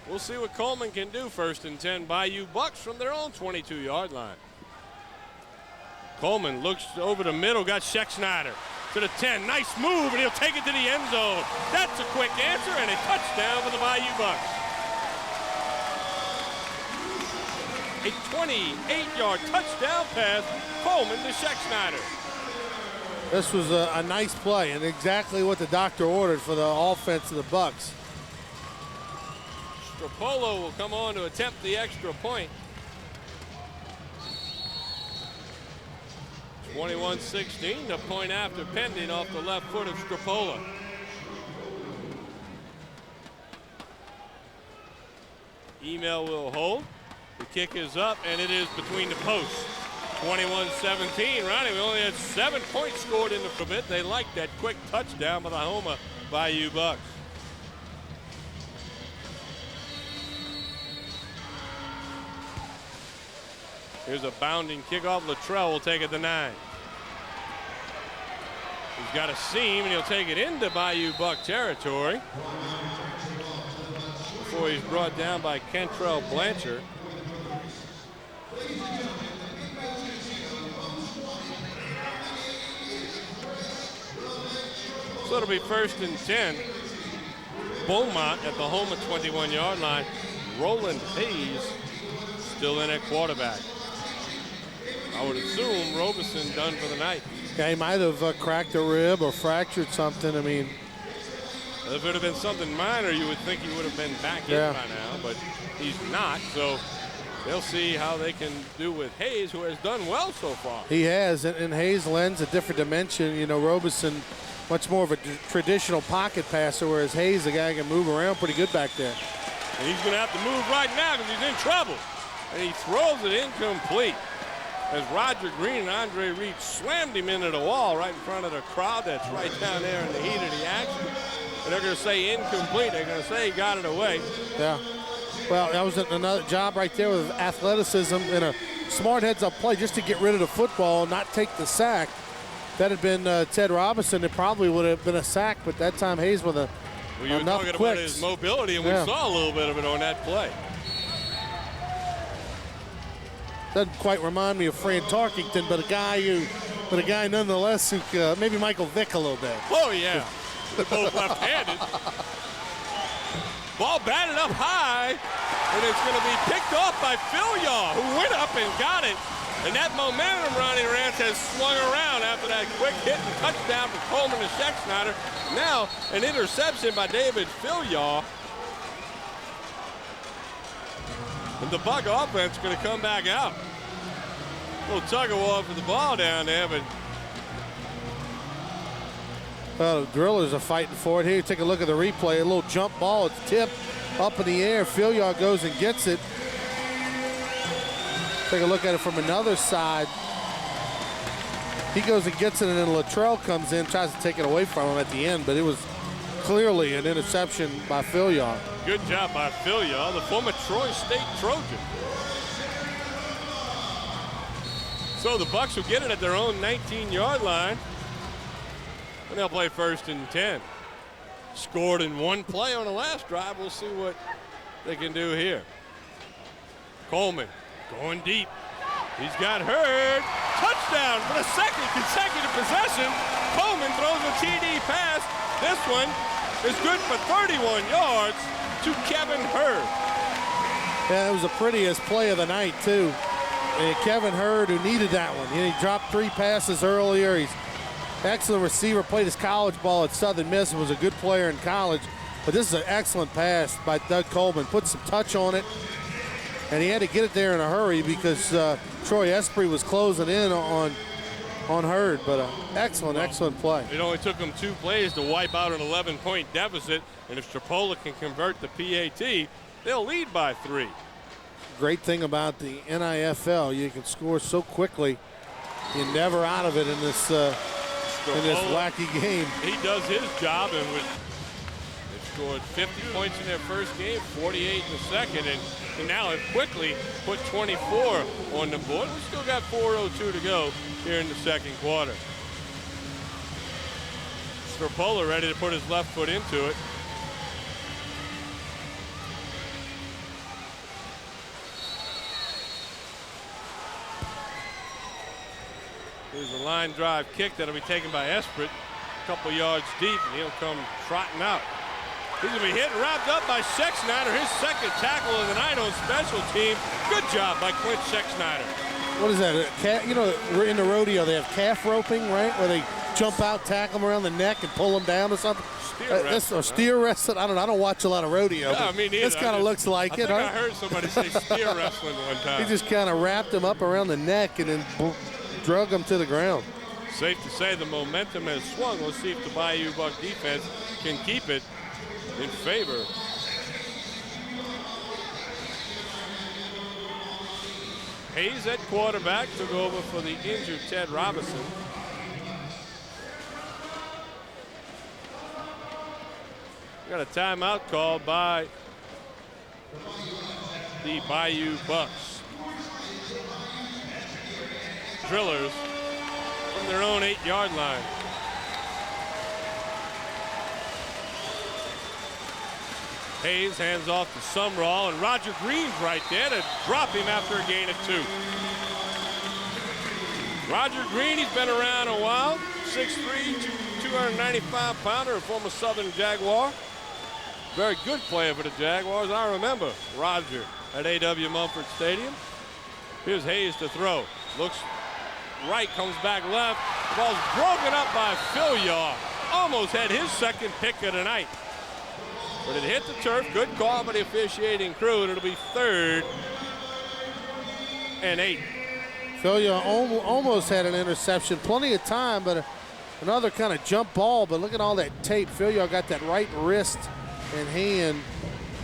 We'll see what Coleman can do. 1st and 10, Bayou Bucks from their own 22-yard line. Coleman looks over the middle, got Scheck-Snyder to the 10. Nice move, and he'll take it to the end zone. That's a quick answer, and a touchdown for the Bayou Bucks. A 28-yard touchdown pass, Coleman to Scheck-Snyder. This was a nice play, and exactly what the doctor ordered for the offense of the Bucks. Stropolo will come on to attempt the extra point. 21-16, the point after pending off the left foot of Stropolo. Email will hold. The kick is up, and it is between the posts. 21-17. Ronnie, we only had 7 points scored in the bit. They like that quick touchdown by the Houma Bayou Bucks. Here's a bounding kickoff. Luttrell will take it to 9. He's got a seam, and he'll take it into Bayou Buck territory before he's brought down by Kentrell Blanchard. So it'll be 1st and 10. Beaumont at the Houma 21-yard line. Roland Hayes still in at quarterback. I would assume Robeson done for the night. Yeah, he might have cracked a rib or fractured something. I mean, if it would have been something minor, you would think he would have been back in by now, but he's not. So they'll see how they can do with Hayes, who has done well so far. He has, and Hayes lends a different dimension. You know, Robeson, much more of a traditional pocket passer, whereas Hayes, the guy, can move around pretty good back there. And he's going to have to move right now because he's in trouble. And he throws it incomplete as Roger Green and Andre Reed slammed him into the wall right in front of the crowd that's right down there in the heat of the action. And they're going to say incomplete. They're going to say he got it away. Yeah. Well, that was another job right there with athleticism and a smart heads-up play just to get rid of the football and not take the sack. If that had been Ted Robinson, it probably would have been a sack, but that time Hayes with enough you were talking about his mobility, and we saw a little bit of it on that play. Doesn't quite remind me of Fran Tarkington, but a guy nonetheless who maybe Michael Vick a little bit. Oh yeah, they're both left-handed. Ball batted up high, and it's going to be picked off by Philyaw, who went up and got it. And that momentum, Ronnie Rance, has swung around after that quick hit and touchdown for Coleman and Schexnayder. Now an interception by David Philyaw. And the Buck offense going to come back out. A little tug of war for the ball down there, but well, the Drillers are fighting for it here. Take a look at the replay. A little jump ball. It's tipped up in the air. Philyaw goes and gets it. Take a look at it from another side. He goes and gets it, and then Luttrell comes in, tries to take it away from him at the end, but it was clearly an interception by Philyaw. Good job by Philyaw, the former Troy State Trojan. So the Bucks will get it at their own 19-yard line, and they'll play 1st and 10. Scored in one play on the last drive. We'll see what they can do here. Coleman going deep. He's got Hurd. Touchdown for the second consecutive possession. Coleman throws a TD pass. This one is good for 31 yards to Kevin Hurd. Yeah, it was the prettiest play of the night, too. And Kevin Hurd, who needed that one. He dropped 3 passes earlier. He's an excellent receiver, played his college ball at Southern Miss and was a good player in college. But this is an excellent pass by Doug Coleman. Put some touch on it. And he had to get it there in a hurry because Troy Esprit was closing in on Hurd. But excellent play. It only took them 2 plays to wipe out an 11-point deficit. And if Strapola can convert the PAT, they'll lead by 3. Great thing about the NIFL, you can score so quickly. You're never out of it in this wacky game. He does his job, and they've scored 50 points in their first game, 48 in the second, and now have quickly put 24 on the board. We still got 4:02 to go here in the second quarter. Strapola ready to put his left foot into it. Here's a line drive kick that'll be taken by Esprit. A couple yards deep, and he'll come trotting out. He's going to be hit and wrapped up by Schexnayder, his second tackle of the night on special team. Good job by Clint Schexnayder. What is that? You know, in the rodeo, they have calf roping, right? Where they jump out, tackle them around the neck, and pull them down or something. Steer wrestling. I don't know. I don't watch a lot of rodeo. Yeah, me neither. This kind of looks like it, I huh? heard somebody say steer wrestling one time. He just kind of wrapped him up around the neck and then drug him to the ground. Safe to say the momentum has swung. Let's see if the Bayou Buck defense can keep it in favor. Hayes at quarterback took over for the injured Ted Robinson. Got a timeout called by the Bayou Bucks. Drillers from their own 8-yard line. Hayes hands off to Sumrall, and Roger Green's right there to drop him after a gain of 2. Roger Green, he's been around a while. 6'3", 295-pounder, a former Southern Jaguar. Very good player for the Jaguars. I remember Roger at A.W. Mumford Stadium. Here's Hayes to throw. Looks right, comes back left. The ball's broken up by Phillips. Almost had his second pick of the night. But it hit the turf. Good call by the officiating crew, and it'll be 3rd and 8. Phillips almost had an interception. Plenty of time, but another kind of jump ball. But look at all that tape. Phillips got that right wrist and hand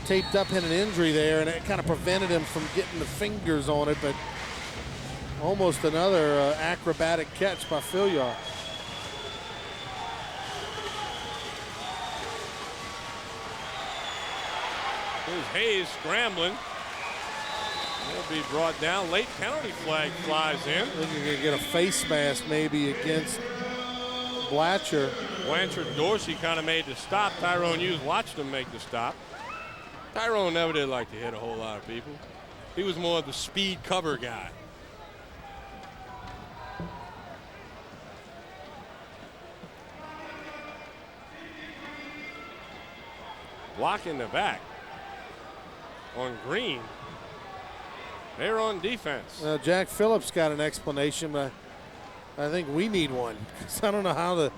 taped up, had an injury there, and it kind of prevented him from getting the fingers on it. But almost another acrobatic catch by Phillips. Here's Hayes scrambling. He'll be brought down. Late penalty flag flies in. I think you're going to get a face mask maybe against Blanchard. Dorsey kind of made the stop. Tyrone Hughes watched him make the stop. Tyrone never did like to hit a whole lot of people. He was more of the speed cover guy. Blocking the back on Green. They're on defense. Jack Phillips got an explanation, but I think we need one. Because I don't know how the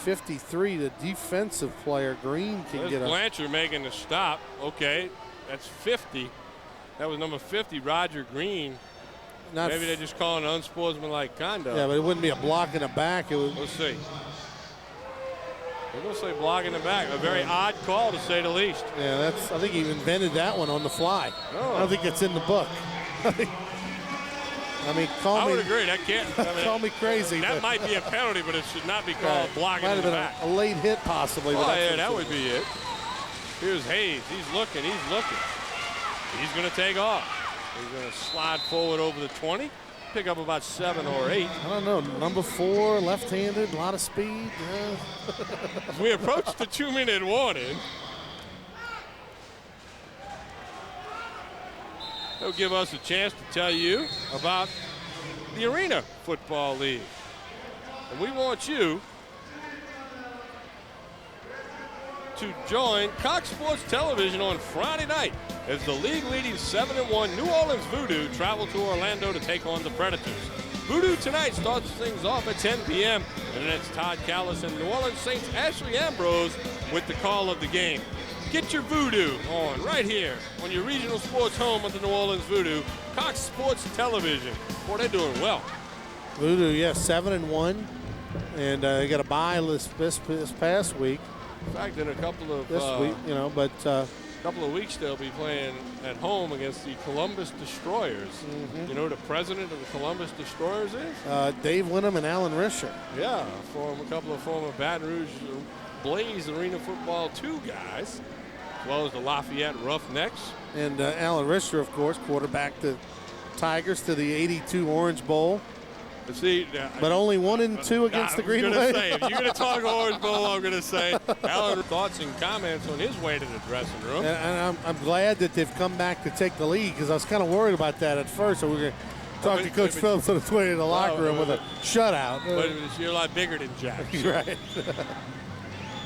53, the defensive player, Green, can get a. Blanchard making the stop. Okay, that's 50. That was number 50, Roger Green. Maybe they're just calling it unsportsmanlike conduct. Yeah, but it wouldn't be a block in the back. It was. Let's see. We're going to say block in the back. A very odd call, to say the least. Yeah, that's. I think he invented that one on the fly. Oh. I don't think it's in the book. I mean, I would agree. That can't. Call me crazy. That might be a penalty, but it should not be called blocking in the back. A late hit, possibly. Oh, yeah, that would be it. Here's Hayes. He's looking. He's looking. He's going to take off. He's going to slide forward over the 20. Pick up about 7 or 8. I don't know. Number 4, left-handed, a lot of speed. We approach the 2-minute warning. He'll give us a chance to tell you about the Arena Football League. And we want you to join Cox Sports Television on Friday night as the league-leading 7-1 New Orleans Voodoo travel to Orlando to take on the Predators. Voodoo tonight starts things off at 10 p.m. and then it's Todd Callis and New Orleans Saints Ashley Ambrose with the call of the game. Get your Voodoo on right here on your regional sports home of the New Orleans Voodoo, Cox Sports Television. Boy, they're doing well. Voodoo, yes, 7-1, and they got a bye this past week. In fact, in a couple of week, couple of weeks they'll be playing at home against the Columbus Destroyers. Mm-hmm. You know who the president of the Columbus Destroyers is? Dave Winham and Alan Risher. Yeah, a couple of former Baton Rouge Blaze Arena Football 2 guys, as well as the Lafayette Roughnecks. And Alan Risher, of course, quarterback the Tigers to the '82 Orange Bowl. See, but only 1-2 against the Green Wave. If you're going to talk Orange Bowl, I'm going to say Alan. Thoughts and comments on his way to the dressing room. And I'm glad that they've come back to take the lead, because I was kind of worried about that at first. So we're going to talk to Coach Phillips on his way to the locker room with a shutout. But you're a lot bigger than Jack. So. Right.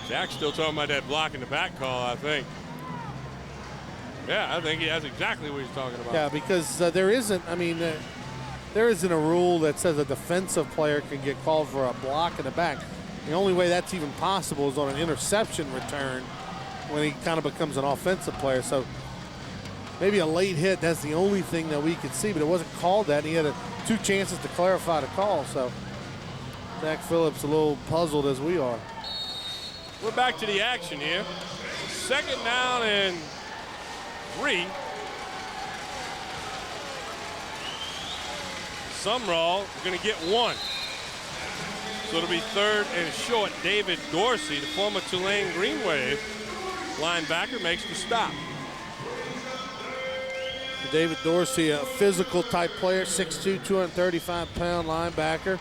Jack's still talking about that block in the back call, I think. Yeah, I think that's exactly what he's talking about. Yeah, because there isn't a rule that says a defensive player can get called for a block in the back. The only way that's even possible is on an interception return when he kind of becomes an offensive player. So maybe a late hit, that's the only thing that we could see, but it wasn't called that. And he had 2 chances to clarify the call. So Jack Phillips a little puzzled as we are. We're back to the action here. 2nd down and 3. Sumrall is going to get 1. So it'll be 3rd and short. David Dorsey, the former Tulane Green Wave linebacker, makes the stop. David Dorsey, a physical type player, 6'2", 235-pound linebacker.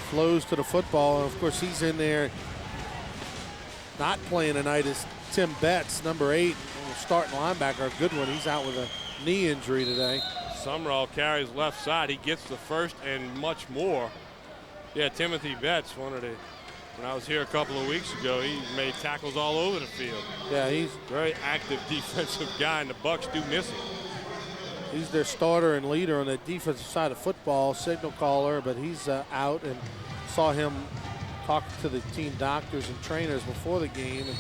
Flows to the football, and of course he's in there not playing tonight is Tim Betts, number 8, starting linebacker, a good one. He's out with a knee injury today. Sumrall carries left side. He gets the first and much more. Yeah, Timothy Betts, when I was here a couple of weeks ago, he made tackles all over the field. Yeah, he's a very active defensive guy, and the Bucks do miss him. He's their starter and leader on the defensive side of football, signal caller, but he's out, and saw him talking to the team doctors and trainers before the game. And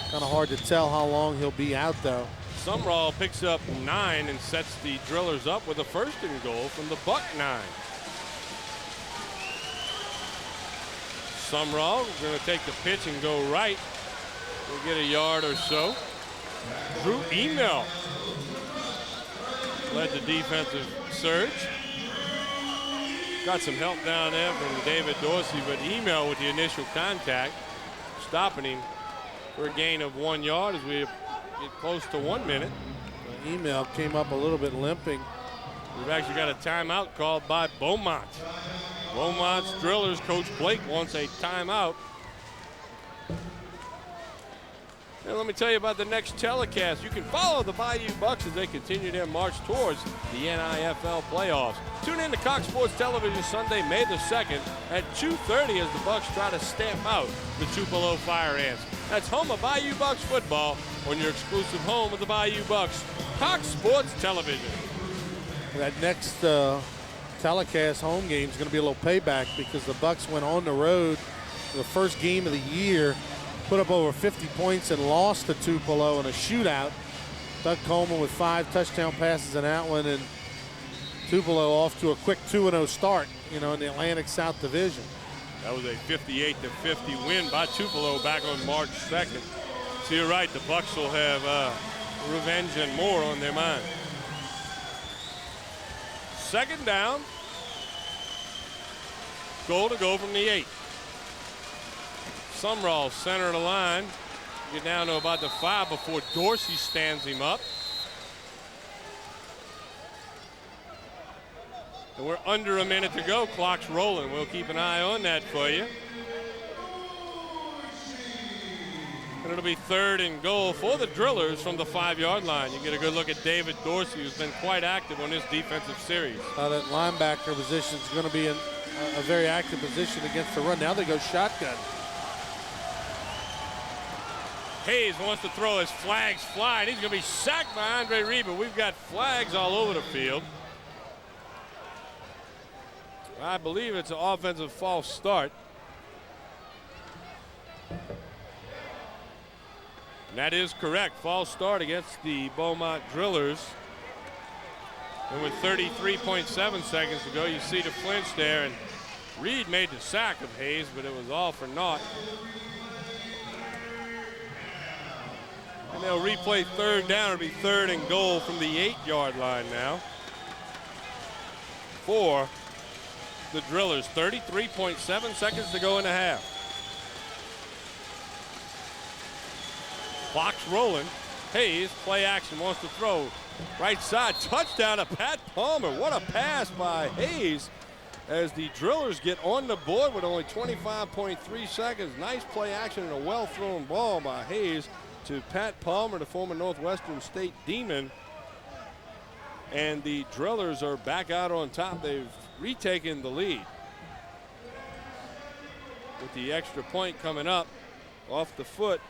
kind of hard to tell how long he'll be out, though. Sumrall picks up 9 and sets the Drillers up with a 1st and goal from the Buck 9. Sumrall going to take the pitch and go right. We'll get a yard or so. Drew Email led the defensive surge. Got some help down there from David Dorsey, but Email with the initial contact, stopping him for a gain of 1 yard as we get close to 1 minute. Email came up a little bit limping. We've actually got a timeout called by Beaumont. Beaumont's Drillers, Coach Blake wants a timeout. And let me tell you about the next telecast. You can follow the Bayou Bucks as they continue their march towards the NIFL playoffs. Tune in to Cox Sports Television Sunday, May the 2nd at 2:30 as the Bucks try to stamp out the Tupelo Fire Ants. That's Houma Bayou Bucks football on your exclusive home of the Bayou Bucks, Cox Sports Television. That next telecast home game is going to be a little payback because the Bucks went on the road the first game of the year, put up over 50 points and lost to Tupelo in a shootout. Doug Coleman with 5 touchdown passes in that one, and Tupelo off to a quick 2-0 start, in the Atlantic South Division. That was a 58-50 win by Tupelo back on March 2nd. So you're right, the Bucks will have revenge and more on their mind. 2nd down. Goal to go from the 8. Sumrall center of the line. Get down to about the 5 before Dorsey stands him up. And we're under a minute to go. Clock's rolling. We'll keep an eye on that for you. And it'll be 3rd and goal for the Drillers from the 5-yard line. You get a good look at David Dorsey, who's been quite active on this defensive series. That linebacker position is going to be in a very active position against the run. Now they go shotgun. Hayes wants to throw his flags flying. He's going to be sacked by Andre Reed, but we've got flags all over the field. I believe it's an offensive false start. And that is correct. False start against the Beaumont Drillers. And with 33.7 seconds to go, you see the flinch there. And Reed made the sack of Hayes, but it was all for naught. And they'll replay 3rd down. It'll be 3rd and goal from the 8-yard line now for the Drillers. 33.7 seconds to go in the half. Clock's rolling. Hayes, play action, wants to throw. Right side, touchdown to Pat Palmer. What a pass by Hayes as the Drillers get on the board with only 25.3 seconds. Nice play action and a well-thrown ball by Hayes to Pat Palmer, the former Northwestern State Demon. And the Drillers are back out on top. They've retaken the lead. With the extra point coming up off the foot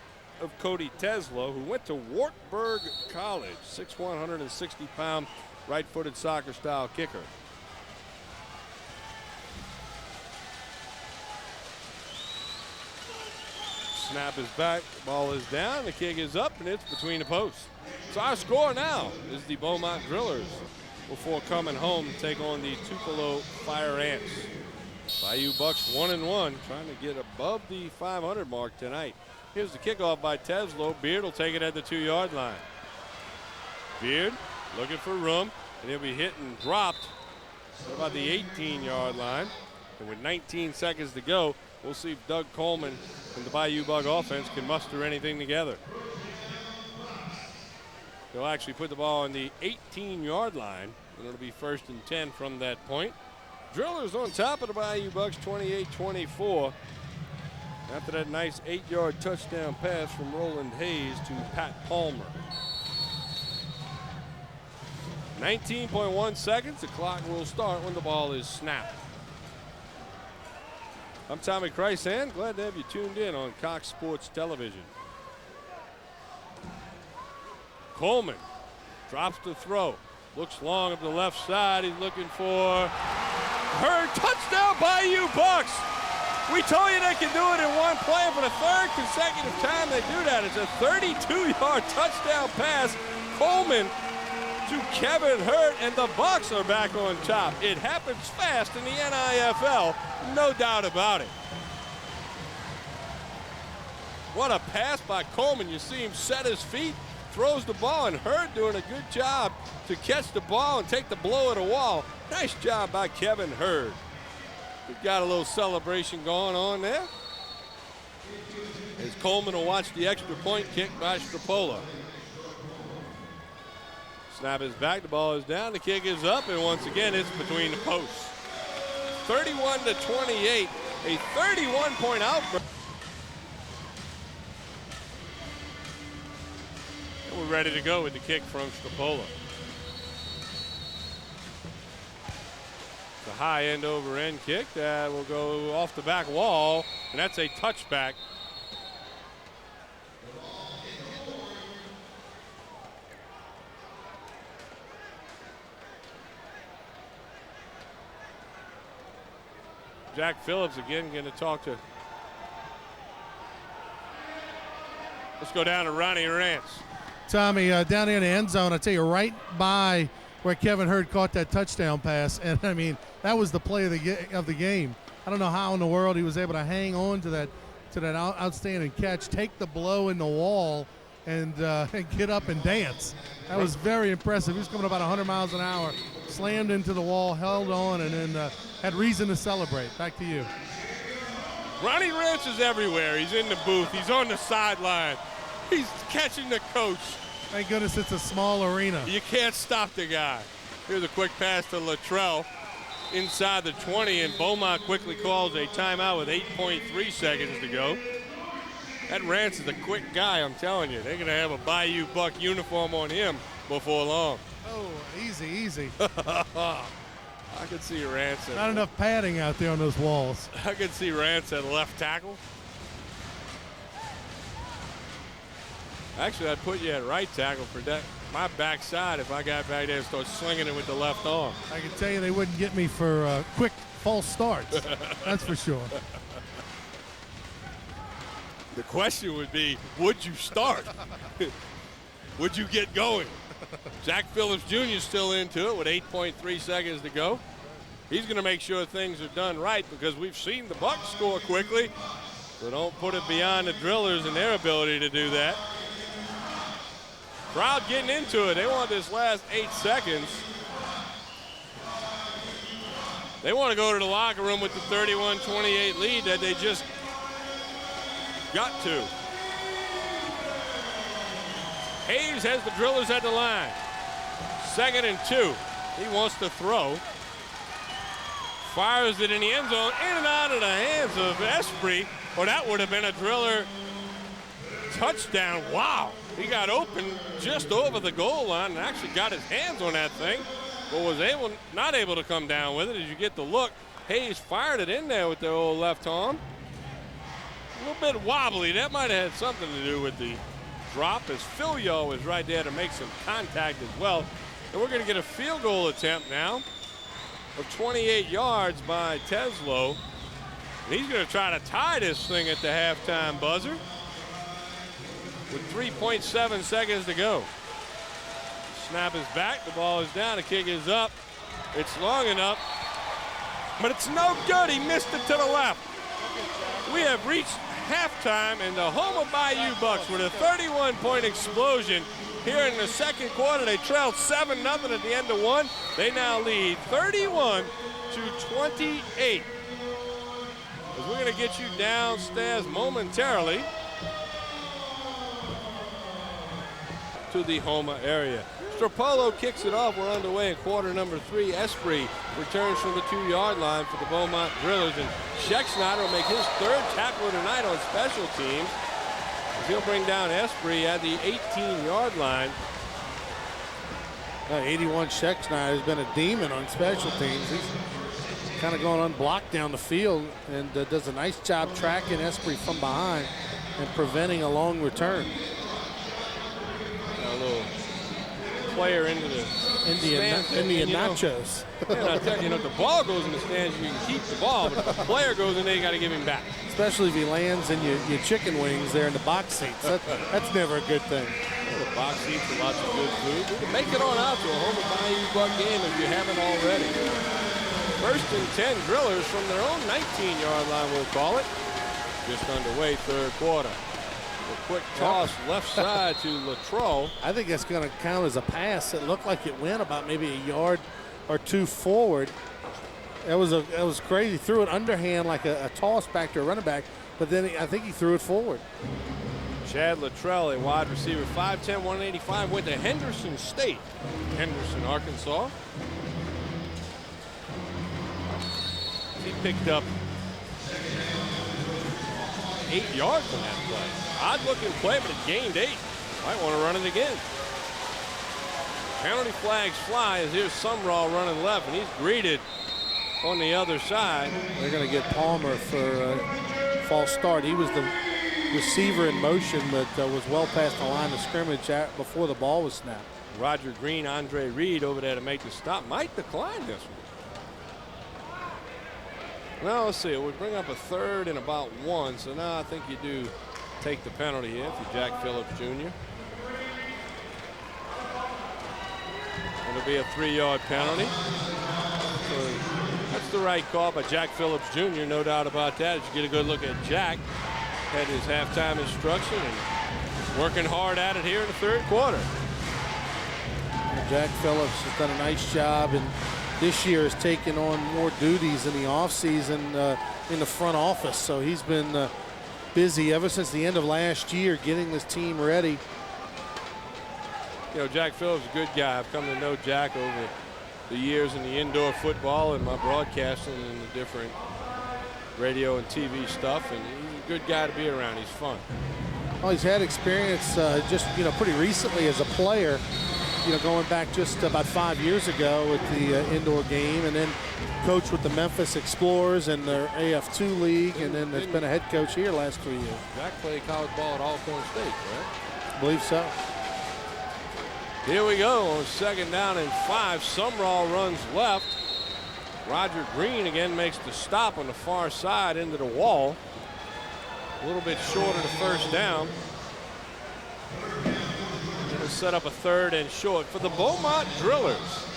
of Cody Teslow, who went to Wartburg College, 6'1", 160-pound, right-footed soccer-style kicker. Snap is back, the ball is down, the kick is up, and it's between the posts. So our score now is the Beaumont Drillers before coming home to take on the Tupelo Fire Ants. Bayou Bucks 1-1, trying to get above the 500 mark tonight. Here's the kickoff by Teslow. Beard will take it at the 2-yard line. Beard looking for room, and he'll be hit and dropped at about the 18-yard line. And with 19 seconds to go, we'll see if Doug Coleman and the Bayou Bug offense can muster anything together. They'll actually put the ball on the 18-yard line, and it'll be 1st and 10 from that point. Drillers on top of the Bayou Bucks, 28-24. After that nice 8-yard touchdown pass from Roland Hayes to Pat Palmer. 19.1 seconds. The clock will start when the ball is snapped. I'm Tommy Chrysan. Glad to have you tuned in on Cox Sports Television. Coleman drops the throw. Looks long up the left side. He's looking for Hurd. Touchdown Bayou Bucks. We told you they can do it in one play. For the third consecutive time they do that. It's a 32-yard touchdown pass. Coleman to Kevin Hurd, and the Bucks are back on top. It happens fast in the NIFL, no doubt about it. What a pass by Coleman. You see him set his feet, throws the ball, and Hurd doing a good job to catch the ball and take the blow at the wall. Nice job by Kevin Hurd. We've got a little celebration going on there. As Coleman will watch the extra point kick by Strapola. Snap is back, the ball is down, the kick is up, and once again it's between the posts. 31-28, a 31-point outburst. And we're ready to go with the kick from Strapola. The high end over end kick that will go off the back wall, and that's a touchback. Jack Phillips again going to talk to. Let's go down to Ronnie Rance. Tommy, down in the end zone, I tell you, right by where Kevin Hurd caught that touchdown pass, and I mean that was the play of the game. I don't know how in the world he was able to hang on to that outstanding catch, take the blow in the wall, and get up and dance. That was very impressive. He was coming about 100 miles an hour, slammed into the wall, held on, and then had reason to celebrate. Back to you. Ronnie Rance is everywhere. He's in the booth. He's on the sideline. He's catching the coach. Thank goodness it's a small arena. You can't stop the guy. Here's a quick pass to Luttrell inside the 20, and Beaumont quickly calls a timeout with 8.3 seconds to go. That Rance is a quick guy, I'm telling you. They're going to have a Bayou Buck uniform on him before long. Oh, easy. I could see Rance. Not enough padding out there on those walls. I could see Rance at left tackle. Actually, I'd put you at right tackle for that. My backside if I got back there and started slinging it with the left arm. I can tell you they wouldn't get me for quick false starts. That's for sure. The question would be, would you start? Would you get going? Jack Phillips Jr. is still into it with 8.3 seconds to go. He's going to make sure things are done right because we've seen the Bucks score quickly. So don't put it beyond the Drillers and their ability to do that. Crowd getting into it. They want this last 8 seconds. They want to go to the locker room with the 31-28 lead that they just got to. Hayes has the Drillers at the line. 2nd and 2. He wants to throw. Fires it in the end zone, in and out of the hands of Esprit. Or that would have been a Driller touchdown. Wow. He got open just over the goal line and actually got his hands on that thing, but was not able to come down with it. As you get the look, Hayes fired it in there with the old left arm. A little bit wobbly. That might have had something to do with the drop, as Filio was right there to make some contact as well. And we're going to get a field goal attempt now of 28 yards by Teslo. And he's going to try to tie this thing at the halftime buzzer with 3.7 seconds to go. Snap is back, the ball is down, the kick is up. It's long enough, but it's no good. He missed it to the left. We have reached halftime, and the Houma Bayou Bucks with a 31-point explosion here in the second quarter. They trailed 7-0 at the end of one. They now lead 31-28. As we're going to get you downstairs momentarily to the Houma area. Stropolo kicks it off. We're underway in quarter number 3. Esprit returns from the 2-yard line for the Beaumont Drillers, and Schexnayder will make his 3rd tackle tonight on special teams, as he'll bring down Esprit at the 18-yard line. 81 Schexnayder has been a demon on special teams. He's kind of going unblocked down the field and does a nice job tracking Esprit from behind and preventing a long return. A little player into the Indian nachos. And I tell you, if the ball goes in the stands, you can keep the ball, but if the player goes in there, you got to give him back. Especially if he lands in your chicken wings there in the box seats. That's never a good thing. The box seats with lots of good food. We can make it on out to a Houma Bayou Buck game if you haven't already. 1st and 10 Drillers from their own 19-yard line, we'll call it. Just underway, 3rd quarter. A quick toss left side to Latrobe. I think that's going to count as a pass. It looked like it went about maybe a yard or 2 forward. That was crazy. He threw it underhand like a toss back to a running back, but then I think he threw it forward. Chad Latrell, a wide receiver, 5'10", 185, went to Henderson State, Henderson, Arkansas. He picked up 8 yards on that play. Odd-looking play, but it gained 8. Might want to run it again. Penalty flags fly as here's Sumrall running left, and he's greeted on the other side. They're going to get Palmer for a false start. He was the receiver in motion, but was well past the line of scrimmage before the ball was snapped. Roger Green, Andre Reed over there to make the stop. Might decline this one. Now let's see. It would bring up a 3rd and about 1. So now I think you do take the penalty here for Jack Phillips Jr. It'll be a 3-yard penalty. So that's the right call by Jack Phillips Jr. No doubt about that. As you get a good look at Jack, had his halftime instruction and working hard at it here in the 3rd quarter. Jack Phillips has done a nice job, and this year has taken on more duties in the offseason in the front office. So he's been busy ever since the end of last year getting this team ready. You know, Jack Phillips is a good guy. I've come to know Jack over the years in the indoor football and my broadcasting and the different radio and TV stuff, and he's a good guy to be around. He's fun. Well, he's had experience just, pretty recently as a player, going back just about 5 years ago with the indoor game, and then coached with the Memphis Explorers in their AF2 league, and then has been a head coach here last 3 years. Jack played college ball at Alcorn State, right? I believe so. Here we go on 2nd down and 5. Sumrall runs left. Roger Green again makes the stop on the far side into the wall. A little bit short of the 1st down. It'll set up a 3rd and short for the Beaumont Drillers.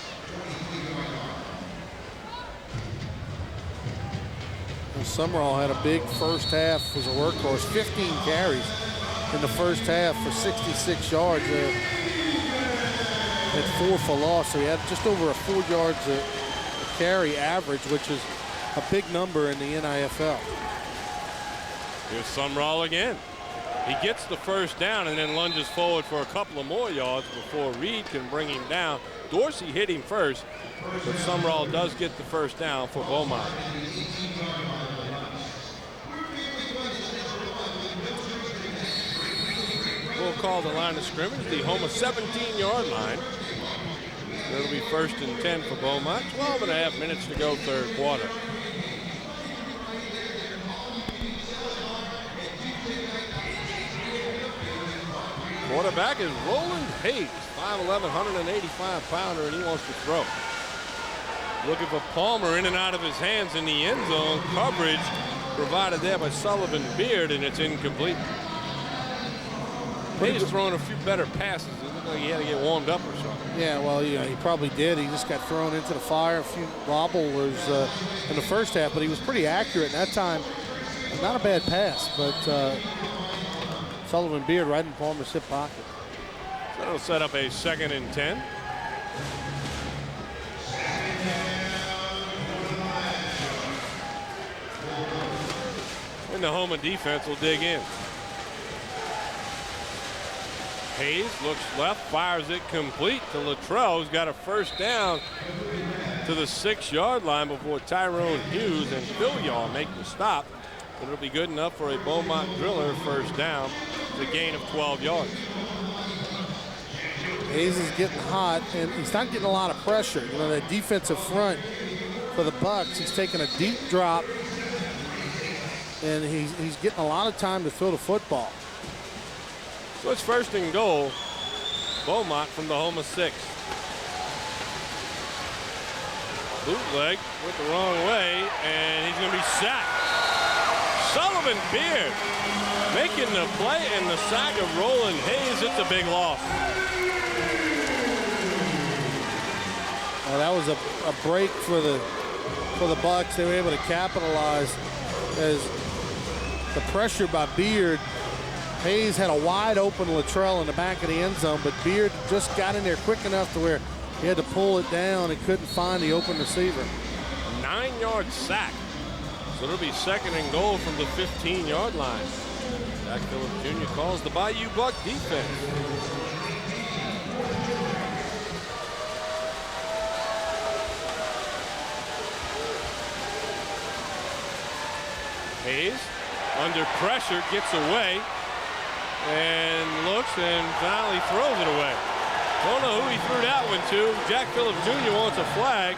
Well, Sumrall had a big first half, was a workhorse, 15 carries in the first half for 66 yards. Had 4 for loss, so he had just over a 4 yards a carry average, which is a big number in the NIFL. Here's Sumrall again. He gets the 1st down and then lunges forward for a couple of more yards before Reed can bring him down. Dorsey hit him first, but Sumrall does get the 1st down for Beaumont. We'll call the line of scrimmage the Houma 17-yard line. It'll be 1st and 10 for Beaumont. 12 and a half minutes to go, 3rd quarter. Quarterback is Roland Hayes, 5'11", 185-pounder, and he wants to throw. Looking for Palmer in and out of his hands in the end zone. Coverage provided there by Sullivan Beard, and it's incomplete. Hayes throwing a few better passes. It looked like he had to get warmed up or something. Yeah, well, he probably did. He just got thrown into the fire. A few wobblers in the first half, but he was pretty accurate. And that time, not a bad pass, but Sullivan Beard right in Palmer's hip pocket. So that'll set up a 2nd and 10. And the Houma defense will dig in. Hayes looks left, fires it complete to Luttrell, who's got a first down to the 6-yard line before Tyrone Hughes and Phillips make the stop. But it'll be good enough for a Beaumont Driller first down. It's a gain of 12 yards. Hayes is getting hot, and he's not getting a lot of pressure. You know, that defensive front for the Bucks, he's taking a deep drop, and he's getting a lot of time to throw the football. So it's first and goal. Beaumont from the Houma 6. Bootleg went the wrong way, and he's going to be sacked. Sullivan Beard making the play, and the sack of Roland Hayes. It's a big loss. Well, that was a break for the Bucks. They were able to capitalize as the pressure by Beard. Hayes had a wide open Luttrell in the back of the end zone, but Beard just got in there quick enough to where he had to pull it down and couldn't find the open receiver. 9-yard sack. So it'll be second and goal from the 15-yard line. Jack Phillips Jr. calls the Bayou Buck defense. Hayes under pressure gets away and looks and finally throws it away. Don't know who he threw that one to. Jack Phillips Jr. wants a flag.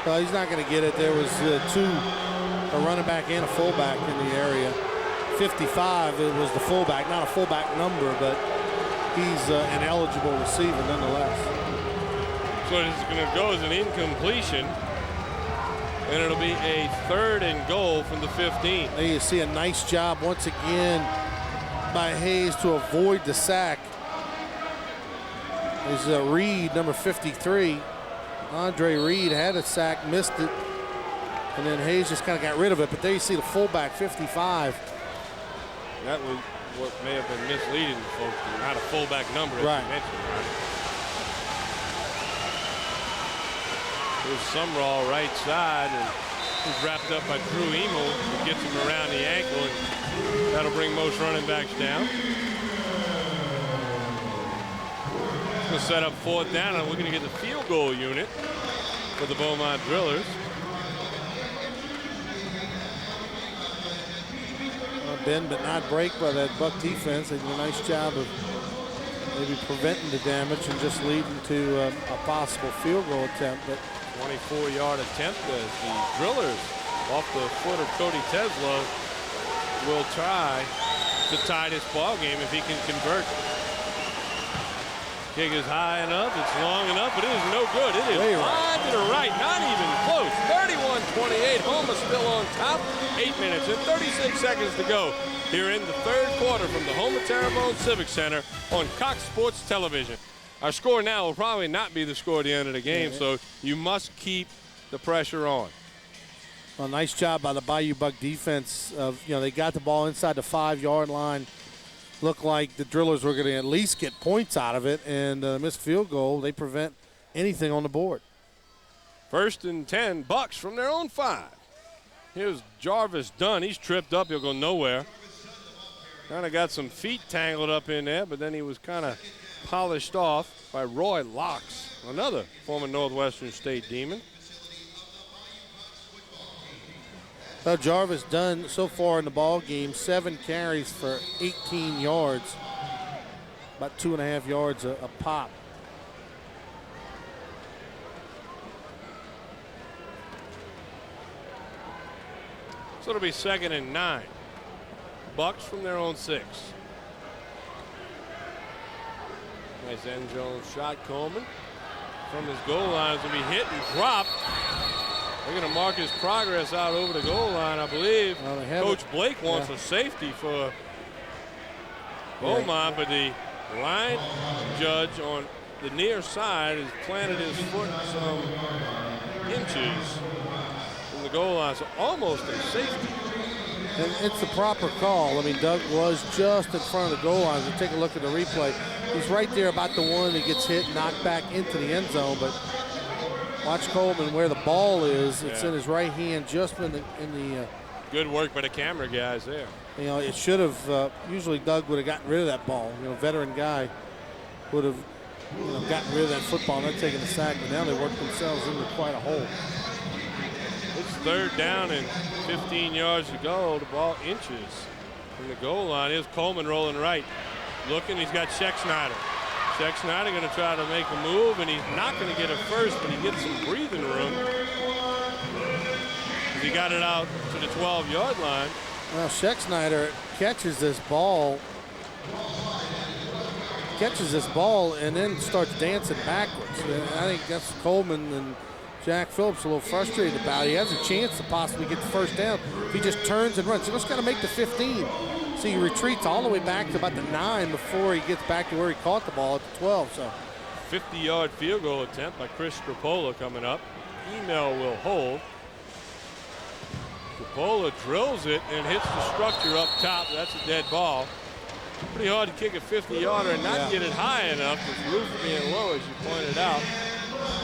Well, he's not going to get it. There was a running back and a fullback in the area. 55, it was the fullback, not a fullback number, but he's an eligible receiver nonetheless. So it's going to go as an incompletion, and it'll be a third and goal from the 15. There you see a nice job once again by Hayes to avoid the sack. There's Reed, number 53. Andre Reed had a sack, missed it, and then Hayes just kind of got rid of it. But there you see the fullback, 55. That was what may have been misleading to folks. Not a fullback number, as right. You mentioned. Here's Sumrall right side, and he's wrapped up by Drew Emel, who gets him around the ankle, and that'll bring most running backs down. Going to set up fourth down, and we're going to get the field goal unit for the Beaumont Drillers. Bend but not break by that Buck defense. They did a nice job of maybe preventing the damage and just leading to a possible field goal attempt. But 24-yard attempt as the Drillers, off the foot of Cody Teslow, will try to tie this ball game if he can convert. Kick is high enough, it's long enough, but it is no good. It is wide to the right, not even close. 31-28, Houma still on top. 8 minutes and 36 seconds to go here in the third quarter from the Houma Terrebonne Civic Center on Cox Sports Television. Our score now will probably not be the score at the end of the game, so you must keep the pressure on. Well, nice job by the Bayou Buck defense. They got the ball inside the 5-yard line. Looked like the Drillers were going to at least get points out of it, and missed field goal. They prevent anything on the board. First and 10, Bucks from their own 5. Here's Jarvis Dunn. He's tripped up. He'll go nowhere. Kind of got some feet tangled up in there, but then he was kind of polished off by Roy Locks, another former Northwestern State Demon. Well, Jarvis Dunn so far in the ball game, 7 carries for 18 yards, about 2.5 yards a pop. So it'll be second and 9. Bucks from their own 6. Nice end zone shot, Coleman. From his goal line, will be hit and dropped. They're going to mark his progress out over the goal line, I believe. Well, Coach Blake wants a safety for Beaumont, but the line judge on the near side has planted his foot some inches from the goal line, so almost a safety. And it's the proper call. I mean, Doug was just in front of the goal line. If you take a look at the replay, he's right there about the one that gets hit, knocked back into the end zone, but watch Coleman where the ball is. It's in his right hand, just in the Good work by the camera guys there. You know, it should have, usually Doug would have gotten rid of that ball. You know, veteran guy would have, you know, gotten rid of that football, not taking the sack, but now they worked themselves into quite a hole. It's 3rd down and 15 yards to go. The ball inches from the goal line. Here's Coleman rolling right. Looking, he's got Scheck-Snyder. Scheck-Snyder going to try to make a move, and he's not going to get it first, but he gets some breathing room. He got it out to the 12-yard line. Well, Scheck-Snyder catches this ball and then starts dancing backwards. And I think that's Coleman and Jack Phillips a little frustrated about. He has a chance to possibly get the first down if he just turns and runs. He just got to make the 15. So he retreats all the way back to about the 9 before he gets back to where he caught the ball at the 12. So 50-yard field goal attempt by Chris Strapola coming up. Email will hold. Strapola drills it and hits the structure up top. That's a dead ball. Pretty hard to kick a 50-yarder and not get it high enough with roof being low, as you pointed out.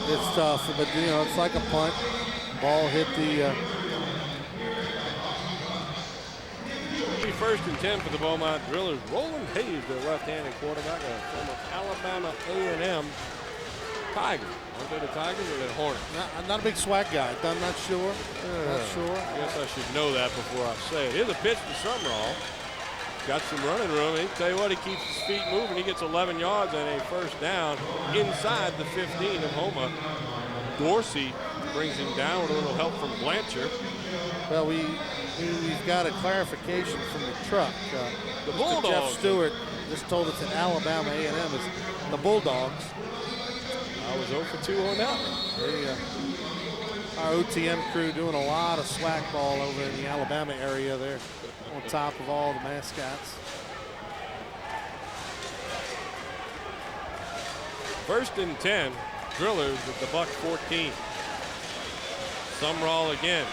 It's tough, but you know, it's like a punt. Ball hit the. 1st and 10 for the Beaumont Drillers. Roland Hayes, their left-handed quarterback, a former Alabama A&M Tiger. Aren't they the Tigers or the Hornets? Not a big swag guy. I'm not sure. Not sure. I guess I should know that before I say it. Here's a pitch to Summerall. Got some running room. He tell you what, he keeps his feet moving. He gets 11 yards and a 1st down inside the 15 of Houma. Dorsey brings him down with a little help from Blanchard. Well, we've got a clarification from the truck. The Bulldogs. Jeff Stewart just told us that Alabama A&M is the Bulldogs. I was 0 for 2 on that one. Our OTM crew doing a lot of swag ball over in the Alabama area there on top of all the mascots. 1st and 10. Drillers with the Buck 14. Summerall again.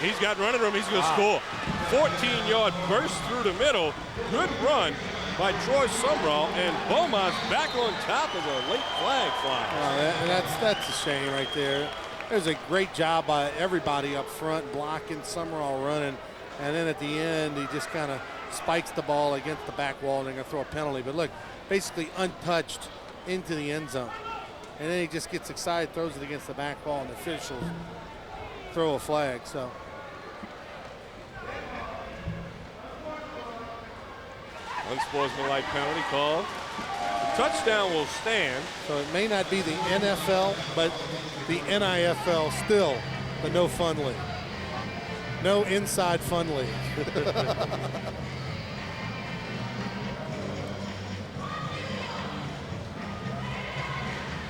He's got running room. He's going to score. 14-yard burst through the middle. Good run by Troy Summerall, and Beaumont's back on top of a late flag fly. That's a shame right there. There's a great job by everybody up front blocking, Summerall running, and then at the end he just kind of spikes the ball against the back wall and they're going to throw a penalty. But look, basically untouched into the end zone. And then he just gets excited, throws it against the back wall, and the officials throw a flag. So unsportsmanlike penalty called. The touchdown will stand. So it may not be the NFL, but the NIFL still the no fun league. No inside fun league.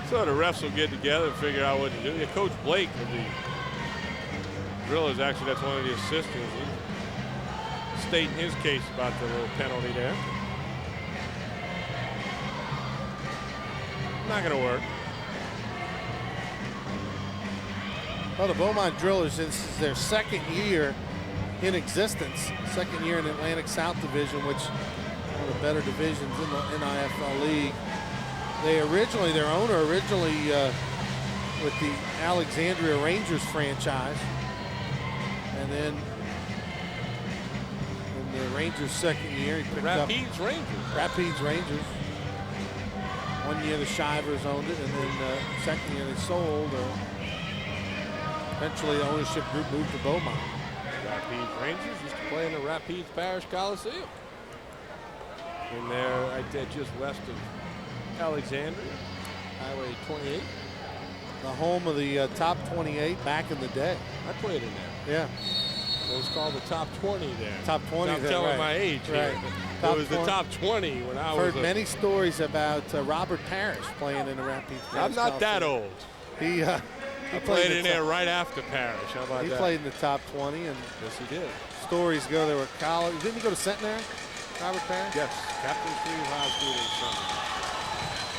So the refs will get together and figure out what to do. Yeah, Coach Blake of the Drillers, actually that's one of the assistants, he's stating his case about the little penalty there. Not going to work. Well, the Beaumont Drillers, this is their 2nd year in existence, 2nd year in the Atlantic South Division, which is one of the better divisions in the NIFL League. Their owner originally with the Alexandria Rangers franchise, and then in the Rangers' 2nd year, he picked up Rapides Rangers. 1 year the Shivers owned it, and then 2nd year they sold. Eventually, the ownership group moved to Beaumont. Rapides Rangers used to play in the Rapides Parish Coliseum. And they're right there just west of Alexandria, Highway 28. The home of the top 28 back in the day. I played in there. Yeah. It was called the top 20 there. Top 20 I'm there, telling right. my age right. here. Top It was 20. The top 20 when I was heard many stories about Robert Parrish playing in the Rapides Parish. I'm not that old. He played in there right after Parrish. How about that? He played in the top 20. And yes, he did. Stories go there were college. Didn't he go to Centenary, Robert Parrish? Yes, Captain Steve High School in Centenary.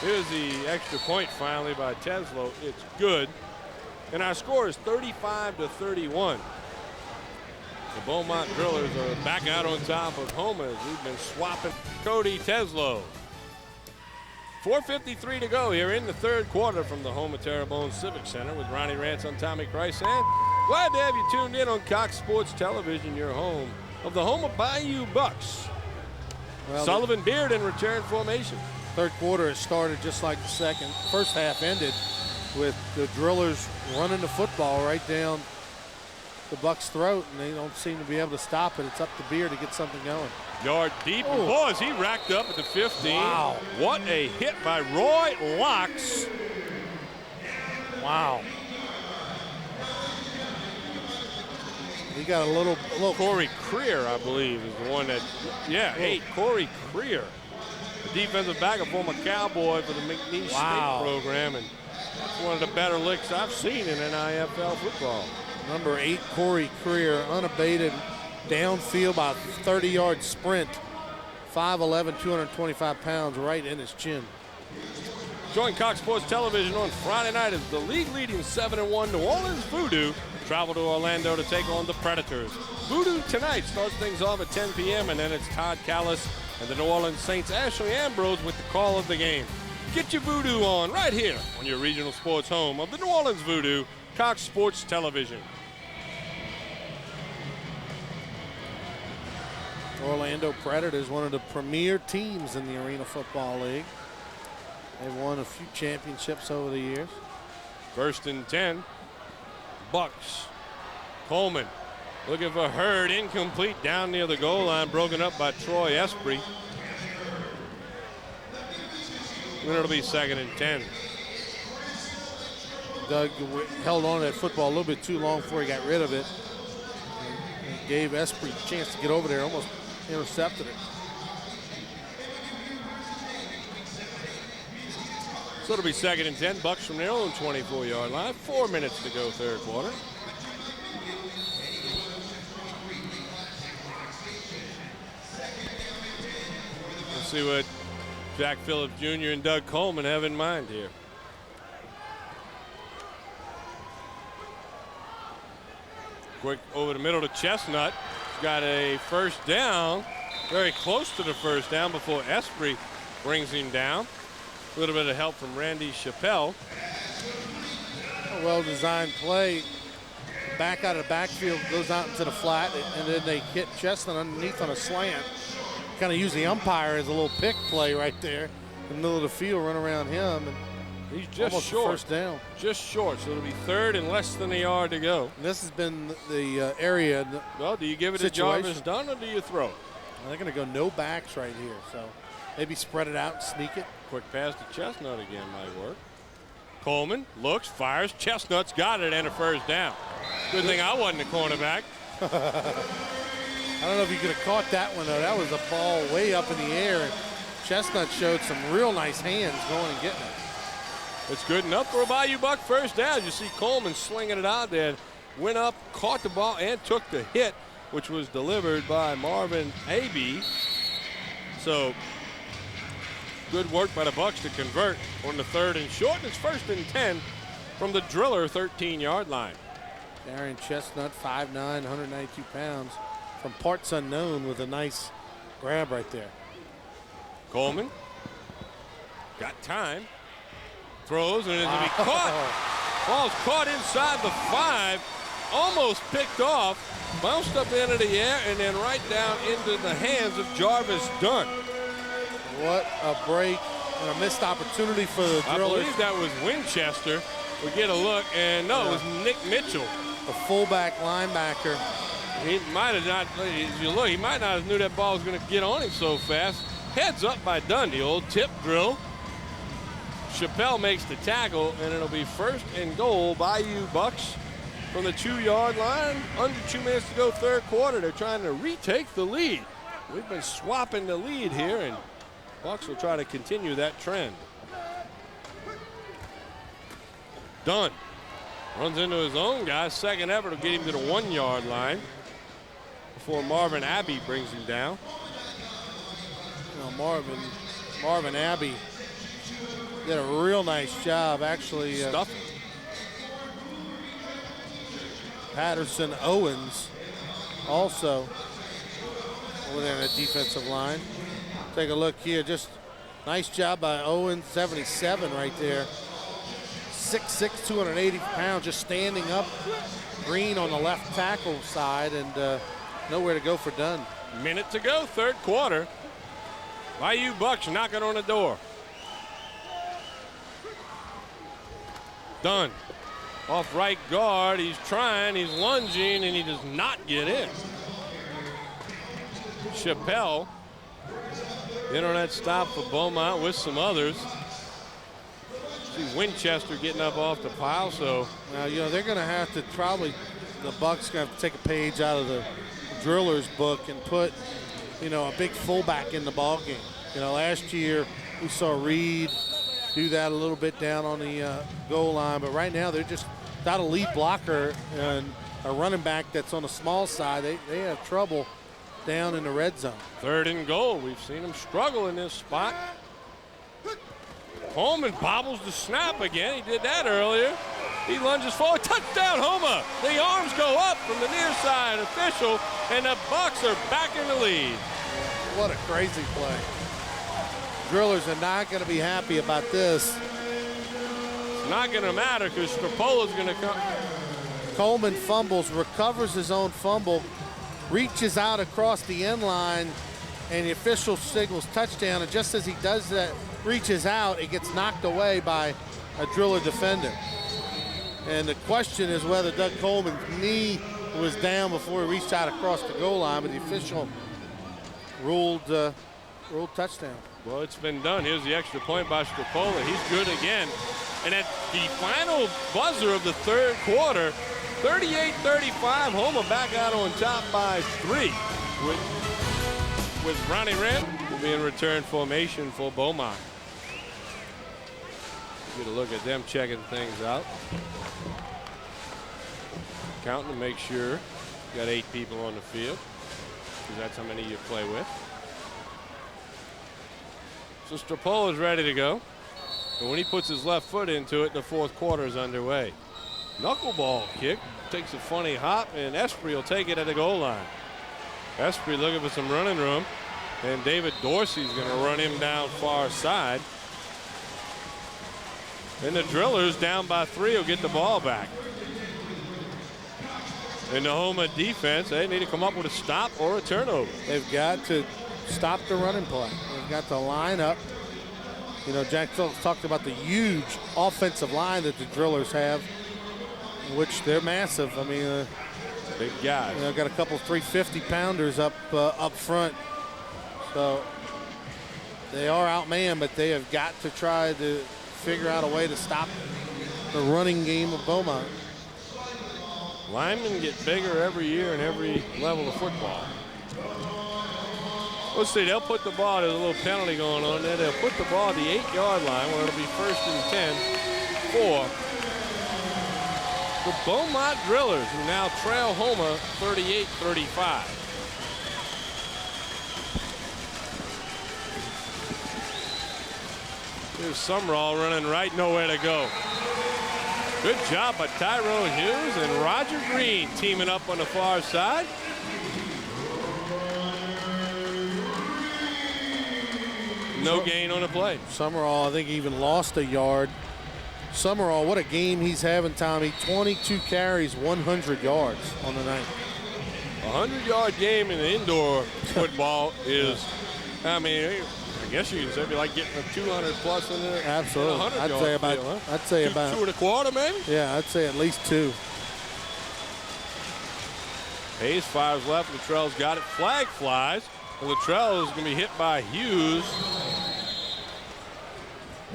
Here's the extra point finally by Teslo. It's good. And our score is 35-31. The Beaumont Drillers are back out on top of Houma as we've been swapping. Cody Teslo. 4:53 to go here in the third quarter from the home of Terrebonne Civic Center with Ronnie Rance on Tommy Christ. And glad to have you tuned in on Cox Sports Television, your home of the Houma Bayou Bucks. Well, Sullivan Beard in return formation. third quarter has started just like the second. First half ended with the Drillers running the football right down the Bucks' throat, and they don't seem to be able to stop it. It's up to Beard to get something going. Yard deep, and boys, he racked up at the 15. Wow. What a hit by Roy Locks. Wow. He got a little Corey Creer, I believe, is the one that, Corey Creer, the defensive back, a former Cowboy for the McNeese State program, and that's one of the better licks I've seen in NIFL football. Number 8, Corey Creer, unabated downfield by a 30-yard sprint. 5'11", 225 pounds, right in his chin. Join Cox Sports Television on Friday night as the league-leading 7-1 New Orleans Voodoo travel to Orlando to take on the Predators. Voodoo tonight starts things off at 10 p.m. and then it's Todd Callis and the New Orleans Saints' Ashley Ambrose with the call of the game. Get your Voodoo on right here on your regional sports home of the New Orleans Voodoo, Cox Sports Television. Orlando Predators, one of the premier teams in the Arena Football League. They've won a few championships over the years. 1st and 10. Bucks. Coleman looking for Hurd, incomplete down near the goal line, broken up by Troy Esprit. Then it'll be 2nd and 10. Doug held on to that football a little bit too long before he got rid of it. And gave Esprit a chance to get over there, almost intercepted it. So it'll be 2nd and 10. Bucks from their own 24-yard line. 4 minutes to go, third quarter. Let's see what Jack Phillips Jr. and Doug Coleman have in mind here. Quick over the middle to Chestnut. Got a first down. Very close to the first down before Esprit brings him down. A little bit of help from Randy Chappelle. A well-designed play. Back out of the backfield, goes out into the flat, and then they hit Chestnut underneath on a slant. Kind of use the umpire as a little pick play right there in the middle of the field, run around him, and he's just almost short. First down. Just short, so it'll be 3rd and less than a yard to go. And this has been the area. Well, do you give it to Jarvis Dunn or do you throw it? They're going to go no backs right here, so maybe spread it out and sneak it. Quick pass to Chestnut again might work. Coleman looks, fires. Chestnut's got it and a first down. Good thing I wasn't a cornerback. I don't know if you could have caught that one, though. That was a ball way up in the air. Chestnut showed some real nice hands going and getting it. It's good enough for a Bayou Buck first down. You see Coleman slinging it out there. Went up, caught the ball, and took the hit, which was delivered by Marvin Abbey. So good work by the Bucks to convert on the 3rd and short. And it's 1st and 10 from the Driller 13-yard line. Darren Chestnut, 5'9", 192 pounds, from parts unknown with a nice grab right there. Coleman got time, throws, and it's going to be caught. Ball's caught inside the 5, almost picked off, bounced up into the air, and then right down into the hands of Jarvis Dunn. What a break and a missed opportunity for the Drillers. I believe that was Winchester. We get a look, and no, it was Nick Mitchell. The fullback linebacker. He might have not, as you look, he might not have knew that ball was going to get on him so fast. Heads up by Dunn, the old tip drill. Chappelle makes the tackle, and it'll be 1st and goal, Bayou Bucks from the 2-yard line. Under 2 minutes to go, third quarter. They're trying to retake the lead. We've been swapping the lead here, and Bucks will try to continue that trend. Dunn runs into his own guy. Second effort will get him to the 1-yard line before Marvin Abbey brings him down. You know, Marvin Abbey did a real nice job, actually. Stuffing. Patterson Owens also over there in the defensive line. Take a look here, just Nice job by Owen, 77 right there. 6'6", 280 pounds, just standing up. Green on the left tackle side, and nowhere to go for Dunn. Minute to go, third quarter. Bayou Bucks knocking on the door. Dunn off right guard. He's trying, he's lunging, and he does not get in. Chappelle in on that stop for Beaumont with some others. See Winchester getting up off the pile, so. Now, you know, they're going to have to probably, the Bucks going to have to take a page out of the Drillers book and put, you know, a big fullback in the ball game. You know, last year we saw Reed do that a little bit down on the goal line, but right now they're just without a lead blocker and a running back that's on the small side. They have trouble down in the red zone. 3rd and goal. We've seen them struggle in this spot. Holman bobbles the snap again. He did that earlier. He lunges forward. Touchdown, Houma. The arms go up from the near side official, and the Bucks are back in the lead. What a crazy play. Drillers are not going to be happy about this. It's not going to matter because Stropola's going to come. Coleman fumbles, recovers his own fumble, reaches out across the end line, and the official signals touchdown. And just as he does that, reaches out, it gets knocked away by a Driller defender. And the question is whether Doug Coleman's knee was down before he reached out across the goal line, but the official ruled touchdown. Well, it's been done. Here's the extra point by Stropola. He's good again. And at the final buzzer of the third quarter, 38-35, Houma back out on top by 3. With Ronnie Rand will be in return formation for Beaumont. Get a look at them checking things out. Counting to make sure you got 8 people on the field, because that's how many you play with. So Stropola's ready to go. And when he puts his left foot into it, the fourth quarter is underway. Knuckleball kick, takes a funny hop, and Esprit will take it at the goal line. Esprit looking for some running room, and David Dorsey's going to run him down far side. And the Drillers down by 3 will get the ball back. And the Houma defense, they need to come up with a stop or a turnover. They've got to stop the running play. They've got to line up. You know, Jack Phillips talked about the huge offensive line that the Drillers have, which they're massive. I mean, big guys. You know, got a couple 350-pounders up front. So they are outmanned, but they have got to try to figure out a way to stop the running game of Beaumont. Linemen get bigger every year in every level of football. Let's see, they'll put the ball, there's a little penalty going on there. They'll put the ball at the 8-yard line where it'll be 1st and 10 for the Beaumont Drillers, who now trail Houma 38-35. Here's Sumrall running right, nowhere to go. Good job by Tyrone Hughes and Roger Green teaming up on the far side. No gain on the play. Summerall, I think, even lost a yard. Summerall, what a game he's having, Tommy. 22 carries, 100 yards on the night. A 100-yard game in indoor football is, I mean, I guess you can say it'd be like getting a 200-plus in there. Absolutely. I'd say about, I'd say about 2 1/4, maybe? Yeah, I'd say at least 2. Hayes fires left. Luttrell's got it. Flag flies. And Luttrell is going to be hit by Hughes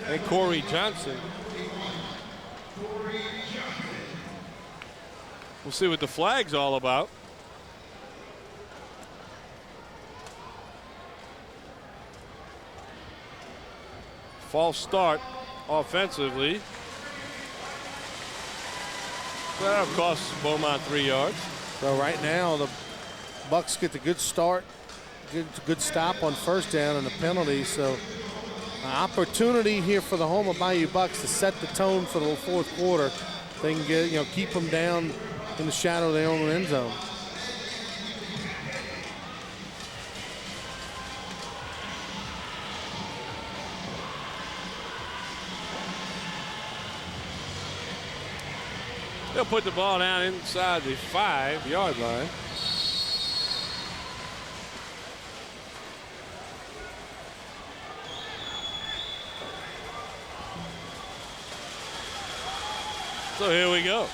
and Corey Johnson. We'll see what the flag's all about. False start offensively. That'll cost Beaumont 3 yards. So right now the Bucks get the good start, good stop on first down and a penalty. So an opportunity here for the Houma Bayou Bucks to set the tone for the fourth quarter. They can get, you know, keep them down in the shadow of their own end zone. He'll put the ball down inside the 5-yard line. So here we go.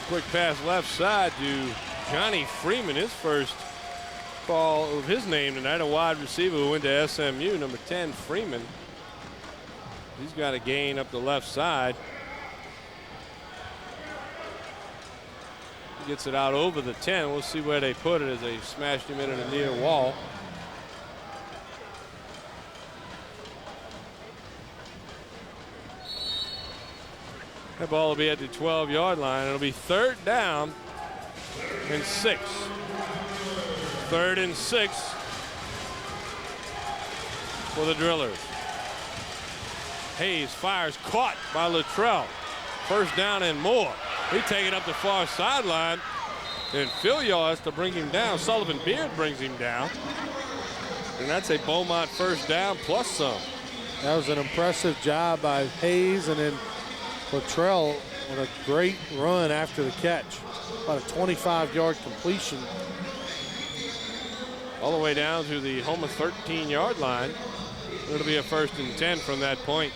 Quick pass left side to Johnny Freeman, his first call of his name tonight, a wide receiver who went to SMU, number 10, Freeman. He's got a gain up the left side. He gets it out over the 10. We'll see where they put it as they smashed him into the near wall. That ball will be at the 12-yard line. It'll be 3rd down and 6. 3rd and 6 for the Drillers. Hayes fires, caught by Luttrell. 1st down and more. He take it up the far sideline, and Phillips has to bring him down. Sullivan Beard brings him down, and that's a Beaumont 1st down plus some. That was an impressive job by Hayes, and then Luttrell with a great run after the catch. About a 25-yard completion. All the way down to the Houma 13-yard line. It'll be a 1st and 10 from that point.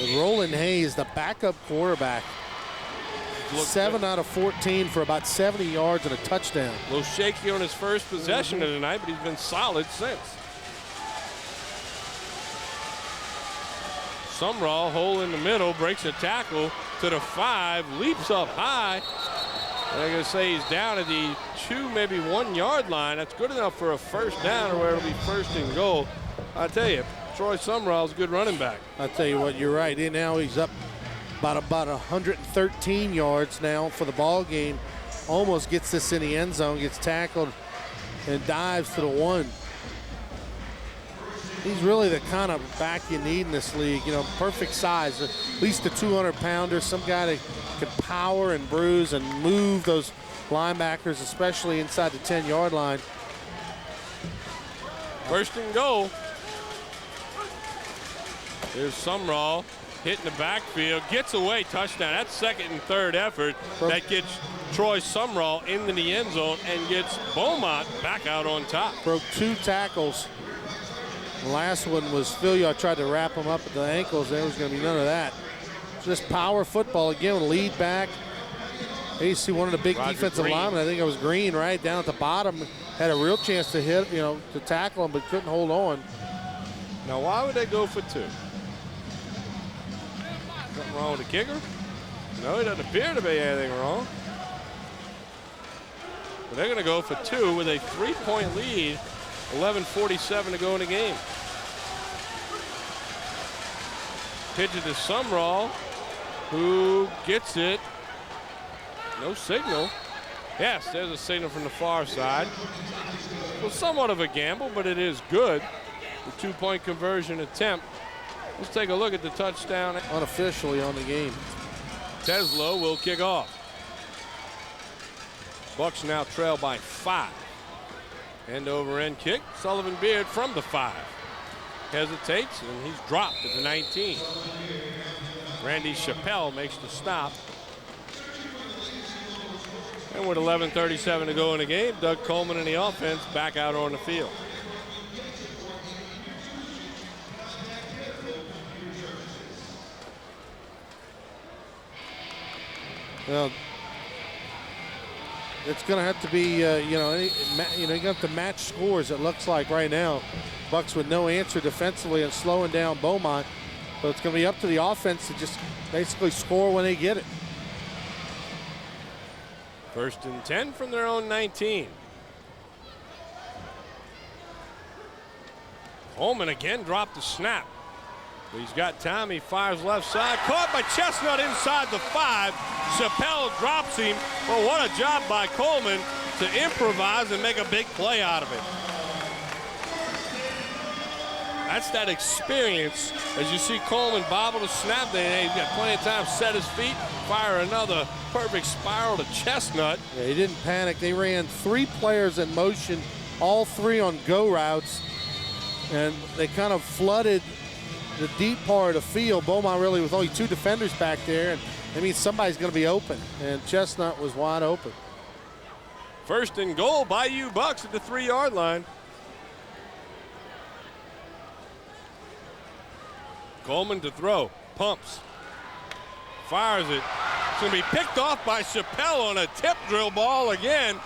And Roland Hayes, the backup quarterback, 7 out of 14 for about 70 yards and a touchdown. A little shaky on his first possession of the night, but he's been solid since. Sumrall, hole in the middle, breaks a tackle to the 5, leaps up high. And I'm going to say he's down at the 2, maybe 1-yard line. That's good enough for a 1st down or where it'll be 1st and goal. I tell you, Troy Sumrall's a good running back. I tell you what, you're right. And now he's up about 113 yards now for the ball game. Almost gets this in the end zone, gets tackled, and dives to the 1. He's really the kind of back you need in this league. You know, perfect size, at least a 200-pounder, some guy that can power and bruise and move those linebackers, especially inside the 10-yard line. 1st and goal. There's Sumrall hitting the backfield, gets away, touchdown. That's 2nd and 3rd effort. That gets Troy Sumrall into the end zone and gets Beaumont back out on top. Broke 2 tackles. The last one was Phillips tried to wrap him up at the ankles. There was going to be none of that. Just power football again, lead back. You see one of the big defensive linemen, I think it was Green, right down at the bottom, had a real chance to hit, to tackle him, but couldn't hold on. Now, why would they go for 2? Something wrong with the kicker? No, he doesn't appear to be anything wrong. But they're going to go for 2 with a 3-point lead. 11:47 to go in the game. Pitch it to Sumrall, who gets it. No signal. Yes, there's a signal from the far side. Well, somewhat of a gamble, but it is good. The 2-point conversion attempt. Let's take a look at the touchdown. Unofficially on the game. Teslo will kick off. Bucks now trail by 5. End over end kick. Sullivan Beard from the 5. Hesitates, and he's dropped at the 19. Randy Chappelle makes the stop. And with 11:37 to go in the game, Doug Coleman and the offense back out on the field. Well, it's going to have to be, you have to match scores, it looks like right now. Bucks with no answer defensively and slowing down Beaumont. But it's going to be up to the offense to just basically score when they get it. 1st and 10 from their own 19. Coleman again dropped the snap. But he's got time. He fires left side. Caught by Chestnut inside the 5. Chappelle drops him. Well, what a job by Coleman to improvise and make a big play out of it. That's that experience. As you see Coleman bobble the snap, he's got plenty of time to set his feet, fire another perfect spiral to Chestnut. Yeah, he didn't panic. They ran 3 players in motion, all 3 on go routes, and they kind of flooded the deep part of the field. Beaumont really with only 2 defenders back there, and That means somebody's going to be open, and Chestnut was wide open. First and goal, Bayou Bucks at the 3-yard line. Coleman to throw, pumps, fires it. It's going to be picked off by Chappelle on a tip drill ball again.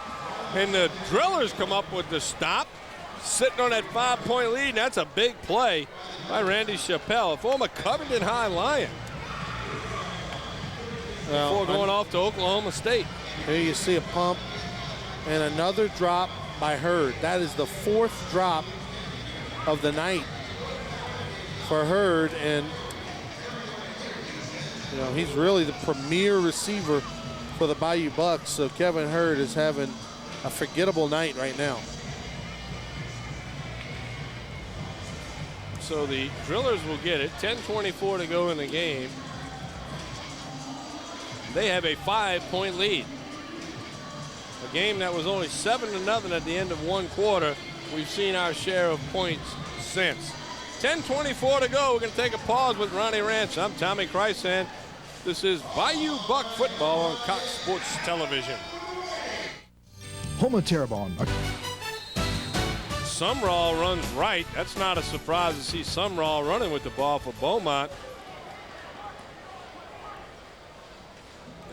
And the Drillers come up with the stop, sitting on that 5-point lead. And that's a big play by Randy Chappelle, a former Covington High Lion. Before going off to Oklahoma State. Here you see a pump and another drop by Hurd. That is the 4th drop of the night for Hurd, and you know, he's really the premier receiver for the Bayou Bucks. So Kevin Hurd is having a forgettable night right now. So the Drillers will get it. 10:24 to go in the game. They have a 5-point lead. A game that was only 7-0 at the end of 1 quarter. We've seen our share of points since. 10:24 to go. We're going to take a pause with Ronnie Ranch. I'm Tommy Chrysan. This is Bayou Buck football on Cox Sports Television. Houma Terrebonne. Sumrall runs right. That's not a surprise to see Sumrall running with the ball for Beaumont.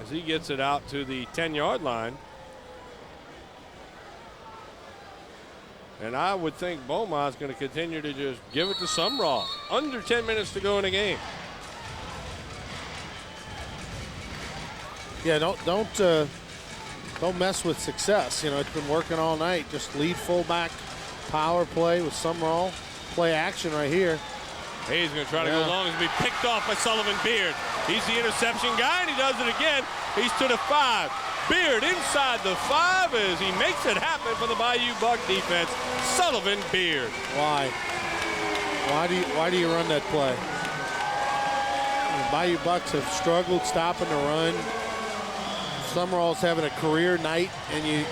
As he gets it out to the 10-yard line. And I would think Beaumont's going to continue to just give it to Sumrall. Under 10 minutes to go in the game. Yeah, don't mess with success. You know, it's been working all night. Just lead fullback, power play with Sumrall. Play action right here. Hayes going to try to go long. He's going to be picked off by Sullivan Beard. He's the interception guy, and he does it again. He's to the 5. Beard inside the 5 as he makes it happen for the Bayou Buck defense. Sullivan Beard. Why? Why do you run that play? The Bayou Bucks have struggled stopping the run. Sumrall's having a career night, and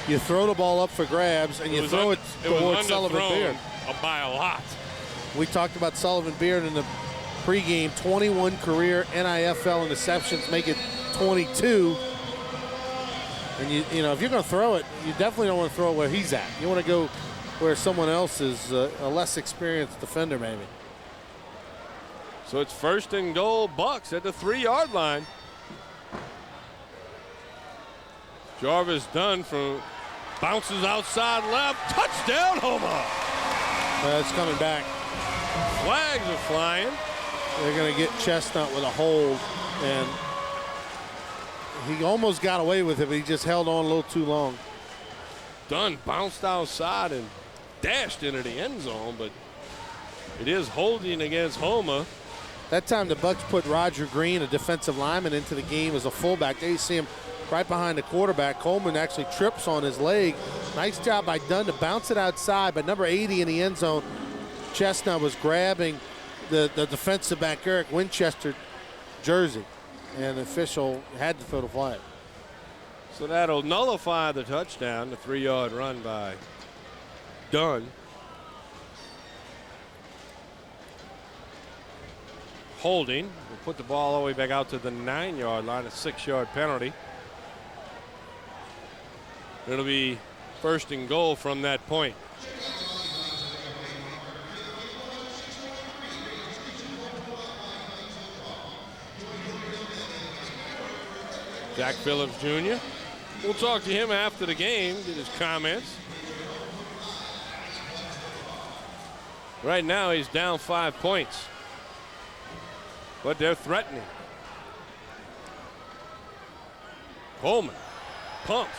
you throw the ball up for grabs, and you throw it towards Sullivan Beard. By a lot. We talked about Sullivan Beard in the pregame. 21 career NIFL interceptions, make it 22. And you know, if you're going to throw it, you definitely don't want to throw it where he's at. You want to go where someone else is a less experienced defender, maybe. So it's first and goal, Bucks at the 3-yard line. Jarvis Dunn bounces outside left. Touchdown, Houma. It's coming back. Flags are flying. They're going to get Chestnut with a hold, and he almost got away with it, but he just held on a little too long. Dunn bounced outside and dashed into the end zone, but it is holding against Houma. That time the Bucks put Roger Green, a defensive lineman, into the game as a fullback. There you see him right behind the quarterback. Coleman actually trips on his leg. Nice job by Dunn to bounce it outside, but number 80 in the end zone, Chestnut was grabbing the defensive back Eric Winchester jersey, and the official had to throw the flag. So that'll nullify the touchdown, the 3-yard run by Dunn. Holding. We'll put the ball all the way back out to the 9-yard line, a 6-yard penalty. It'll be first and goal from that point. Jack Phillips Jr. We'll talk to him after the game, get his comments. Right now he's down 5 points, but they're threatening. Coleman pumps.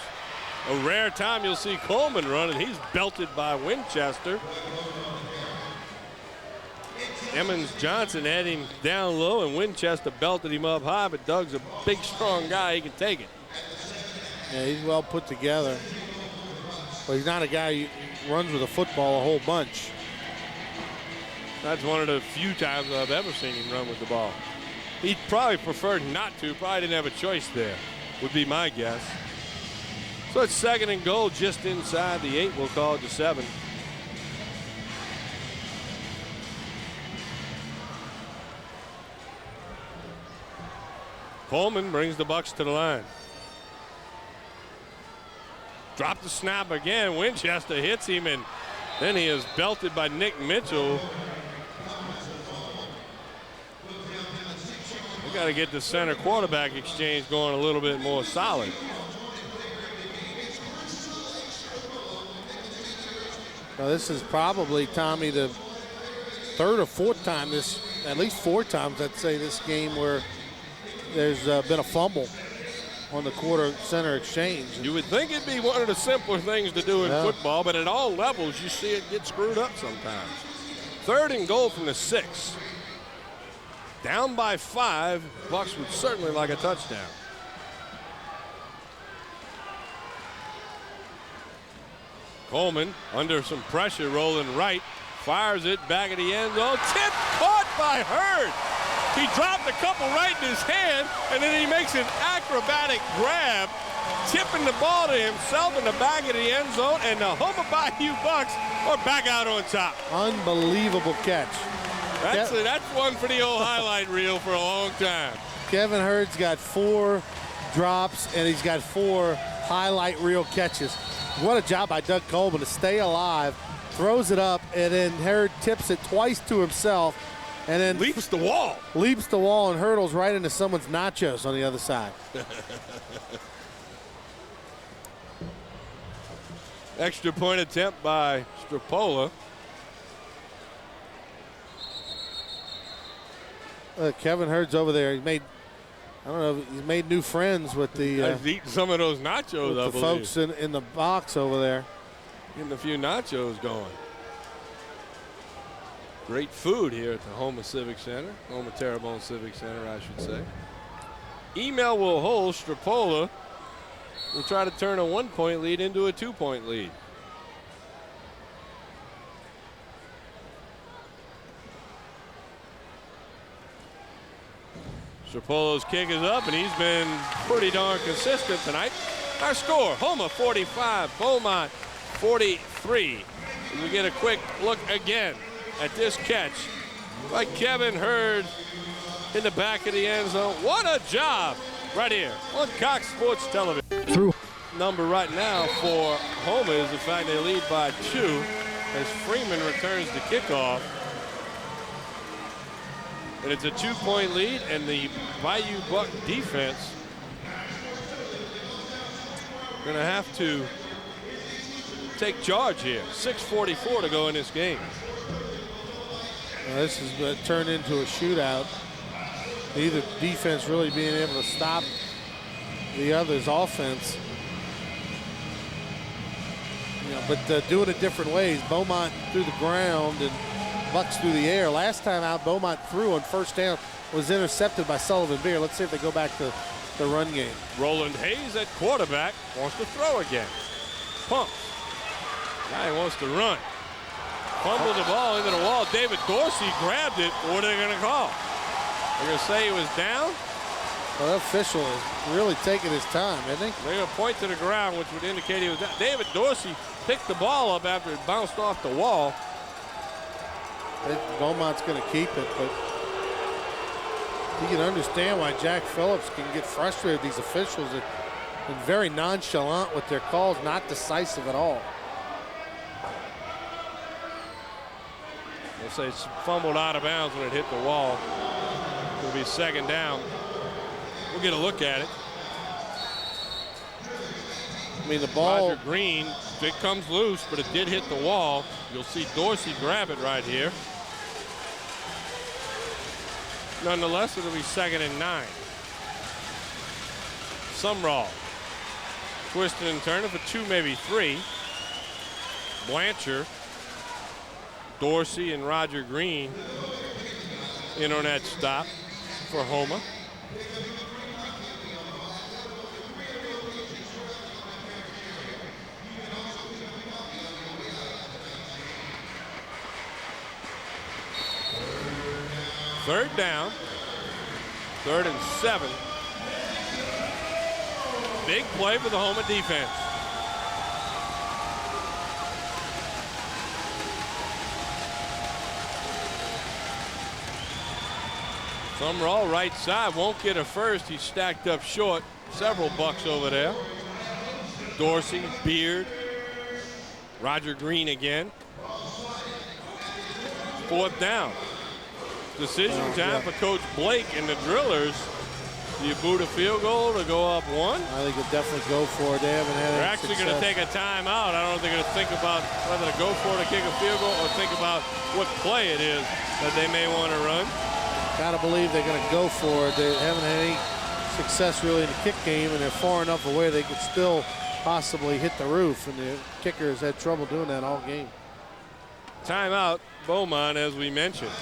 A rare time you'll see Coleman run, and he's belted by Winchester. Emmons Johnson had him down low, and Winchester belted him up high, but Doug's a big, strong guy. He can take it. Yeah, he's well put together. But he's not a guy who runs with a football a whole bunch. That's one of the few times I've ever seen him run with the ball. He'd probably preferred not to. Probably didn't have a choice there, would be my guess. So it's second and goal just inside the 8. We'll call it to 7. Coleman brings the Bucks to the line. Drop the snap again. Winchester hits him, and then he is belted by Nick Mitchell. We got to get the center quarterback exchange going a little bit more solid. Now this is probably, Tommy, the third or fourth time at least 4 times I'd say this game where there's been a fumble on the quarter center exchange. You would think it'd be one of the simpler things to do in football, but at all levels you see it get screwed up sometimes. 3rd and goal from the 6. Down by 5. Bucks would certainly like a touchdown. Coleman under some pressure, rolling right, fires it back at the end zone. Tip caught by Hurd. He dropped a couple right in his hand, and then he makes an acrobatic grab, tipping the ball to himself in the back of the end zone, and the Houma Bayou Bucks are back out on top. Unbelievable catch. That's one for the old highlight reel for a long time. Kevin Hurd's got 4 drops, and he's got 4 highlight reel catches. What a job by Doug Coleman to stay alive, throws it up, and then Hurd tips it twice to himself, and then leaps the wall. Leaps the wall and hurdles right into someone's nachos on the other side. Extra point attempt by Strapola. Kevin Hurd's over there. He's made new friends with the He's eating some of those nachos, with the folks in the box over there. Getting a few nachos going. Great food here at the Houma Civic Center. Houma Terrebonne Civic Center, I should say. Email will hold. Strapola will try to turn a 1-point lead into a 2-point lead. Strapolo's kick is up, and he's been pretty darn consistent tonight. Our score, Houma 45, Beaumont 43. We get a quick look again at this catch by Kevin Hurd in the back of the end zone. What a job right here on Cox Sports Television. Number right now for Houma is the fact they lead by 2 as Freeman returns the kickoff. And it's a 2-point lead, and the Bayou Buck defense going to have to take charge here. 6:44 to go in this game. This has turned into a shootout. Neither defense really being able to stop the other's offense. But doing it different ways. Beaumont through the ground and Bucks through the air. Last time out, Beaumont threw on first down, was intercepted by Sullivan Beer. Let's see if they go back to the run game. Roland Hayes at quarterback wants to throw again. Pumps. Now he wants to run. Fumbled the ball into the wall. David Dorsey grabbed it. What are they going to call? They're going to say he was down? Well, that official is really taking his time, isn't he? They're going to point to the ground, which would indicate he was down. David Dorsey picked the ball up after it bounced off the wall. Beaumont's going to keep it, but you can understand why Jack Phillips can get frustrated with these officials. They've been very nonchalant with their calls, not decisive at all. They'll say it's fumbled out of bounds when it hit the wall. It'll be 2nd down. We'll get a look at it. I mean, the ball. Roger Green, it comes loose, but it did hit the wall. You'll see Dorsey grab it right here. Nonetheless, it'll be 2nd and 9. Sumrall twisting and turning for 2, maybe 3. Blanchard, Dorsey, and Roger Green in on that stop for Houma. Third down, 3rd and 7. Big play for the Houma defense. Summerall right side, won't get a first. He's stacked up short. Several Bucks over there. Dorsey, Beard, Roger Green again. 4th down. Decision time for Coach Blake and the Drillers. Do you boot a field goal to go up 1? I think they'll definitely go for it. They haven't had They're any actually going to take a timeout. I don't know if they're going to think about whether to go for it to kick a field goal or think about what play it is that they may want to run. Gotta believe they're going to go for it. They haven't had any success really in the kick game, and they're far enough away they could still possibly hit the roof, and the kicker has had trouble doing that all game. Timeout, Beaumont, as we mentioned.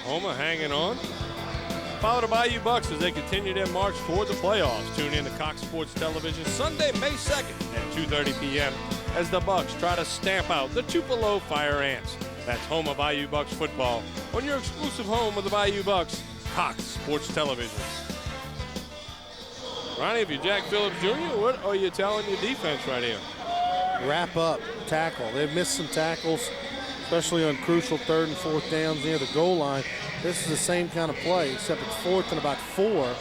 Houma hanging on. Follow the Bayou Bucks as they continue their march toward the playoffs. Tune in to Cox Sports Television Sunday, May 2nd at 2:30 p.m. as the Bucks try to stamp out the Tupelo Fire Ants. That's Houma Bayou Bucks football on your exclusive home of the Bayou Bucks, Cox Sports Television. Ronnie, if you're Jack Phillips Jr., what are you telling your defense right here? Wrap up, tackle. They've missed some tackles, especially on crucial 3rd and 4th downs near the goal line. This is the same kind of play, except it's 4th and about 4.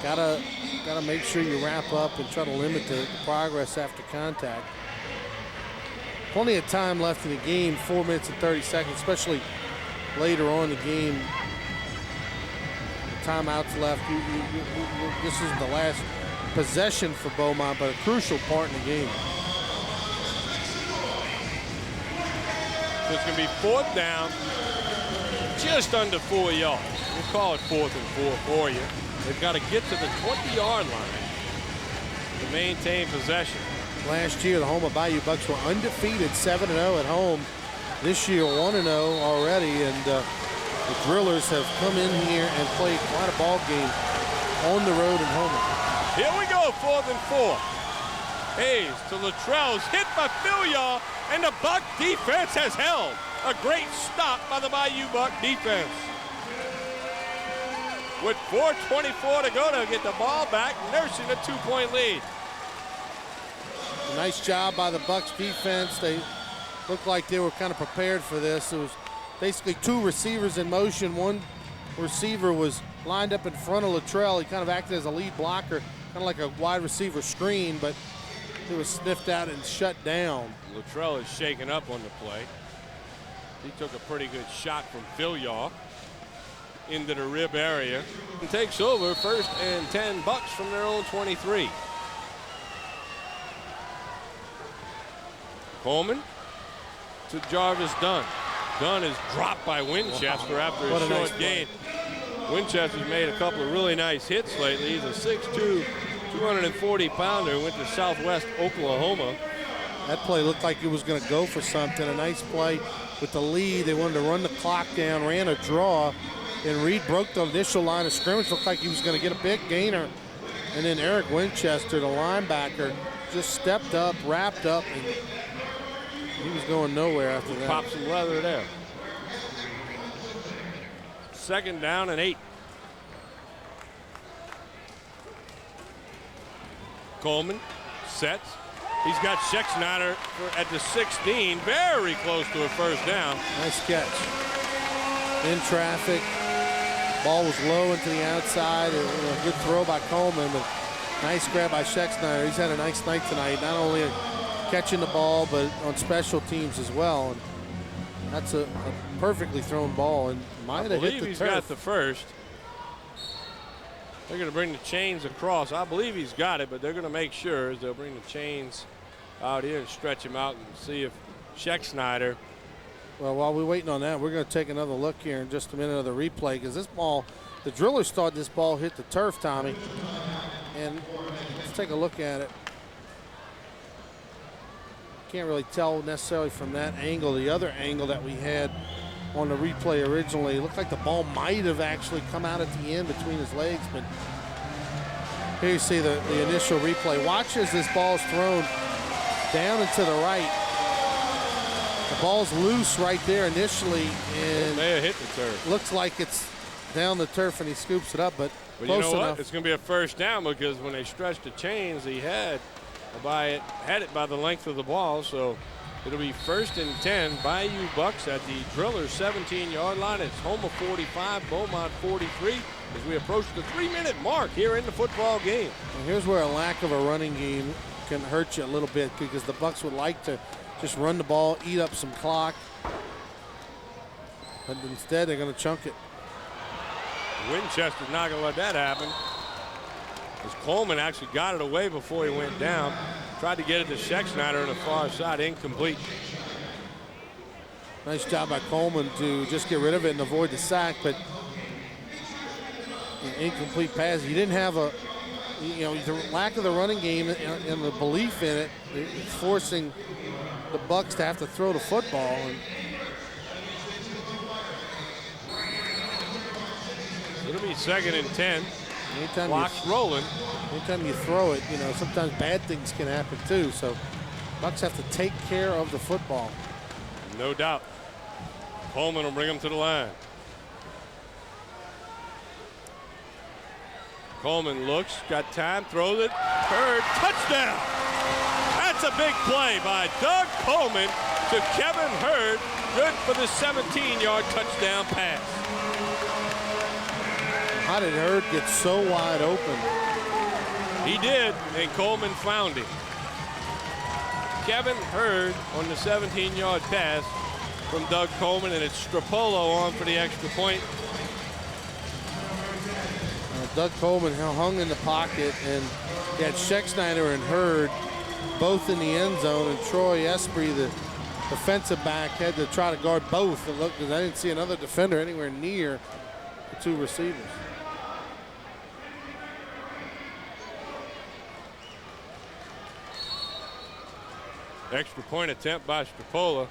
Gotta make sure you wrap up and try to limit the progress after contact. Plenty of time left in the game, 4 minutes and 30 seconds, especially later on in the game. Timeouts left. This isn't the last possession for Beaumont, but a crucial part in the game. So it's going to be 4th down, just under 4 yards. We'll call it 4th and 4 for you. They've got to get to the 20-yard line to maintain possession. Last year, the Houma Bayou Bucks were undefeated, 7-0 at home. This year, 1-0 already, and the Drillers have come in here and played quite a ball game on the road in Houma. Here we go, 4th and 4. Hayes to Luttrell's hit by Philyaw, and the Buck defense has held. A great stop by the Bayou Buck defense. With 4:24 to go, they'll get the ball back, nursing a 2-point lead. A nice job by the Bucks defense. They looked like they were kind of prepared for this. It was basically 2 receivers in motion. One receiver was lined up in front of Luttrell. He kind of acted as a lead blocker, kind of like a wide receiver screen, but he was sniffed out and shut down. Luttrell is shaken up on the play. He took a pretty good shot from Philyaw into the rib area and takes over 1st and 10 Bucks from their own 23. Coleman to Jarvis Dunn. Dunn is dropped by Winchester after a short gain. Winchester's made a couple of really nice hits lately. He's a 6'2", 240-pounder, went to Southwest Oklahoma. That play looked like it was going to go for something. A nice play with the lead. They wanted to run the clock down, ran a draw, and Reed broke the initial line of scrimmage. Looked like he was going to get a big gainer. And then Eric Winchester, the linebacker, just stepped up, wrapped up, and he was going nowhere after that. Pop some leather there. 2nd down and 8. Coleman sets. He's got Schexnayder at the 16, very close to a 1st down. Nice catch. In traffic. Ball was low into the outside. A good throw by Coleman, but nice grab by Schexnayder. He's had a nice night tonight, not only catching the ball, but on special teams as well. And that's a perfectly thrown ball, and might have hit the turf. I believe he's got the 1st. They're going to bring the chains across. I believe he's got it, but they're going to make sure they'll bring the chains out here and stretch him out and see if Schexnayder. Well, while we're waiting on that, we're going to take another look here in just a minute of the replay, because this ball, the Drillers thought this ball hit the turf, Tommy. And let's take a look at it. Can't really tell necessarily from that angle. The other angle that we had on the replay originally, it looked like the ball might have actually come out at the end between his legs, but here you see the initial replay. Watch as this ball's thrown down and to the right. The ball's loose right there initially, and it may have hit the turf. Looks like it's down the turf and he scoops it up, but But close you know enough. what? It's going to be a first down because when they stretched the chains, he had it by the length of the ball. So it'll be 1st and 10. Bayou Bucks at the Drillers 17-yard line. It's Houma 45, Beaumont 43 as we approach the 3-minute mark here in the football game. And here's where a lack of a running game can hurt you a little bit because the Bucks would like to just run the ball, eat up some clock. But instead, they're going to chunk it. Winchester's not going to let that happen. As Coleman actually got it away before he went down. Tried to get it to Schexnayder on the far side, incomplete. Nice job by Coleman to just get rid of it and avoid the sack, but an incomplete pass. You didn't have the lack of the running game and the belief in it, it's forcing the Bucks to have to throw the football. And it'll be 2nd and 10. Clock's rolling. Anytime you throw it, sometimes bad things can happen too. So Bucks have to take care of the football. No doubt. Coleman will bring him to the line. Coleman looks, got time, throws it. Hurd, touchdown. That's a big play by Doug Coleman to Kevin Hurd. Good for the 17-yard touchdown pass. How did Hurd get so wide open? He did, and Coleman found him. Kevin Hurd on the 17-yard pass from Doug Coleman, and it's Stropolo on for the extra point. Doug Coleman hung in the pocket, and he had Schexnayder and Hurd both in the end zone, and Troy Esprit, the defensive back, had to try to guard both. And look, because I didn't see another defender anywhere near the two receivers. Extra point attempt by Strapola.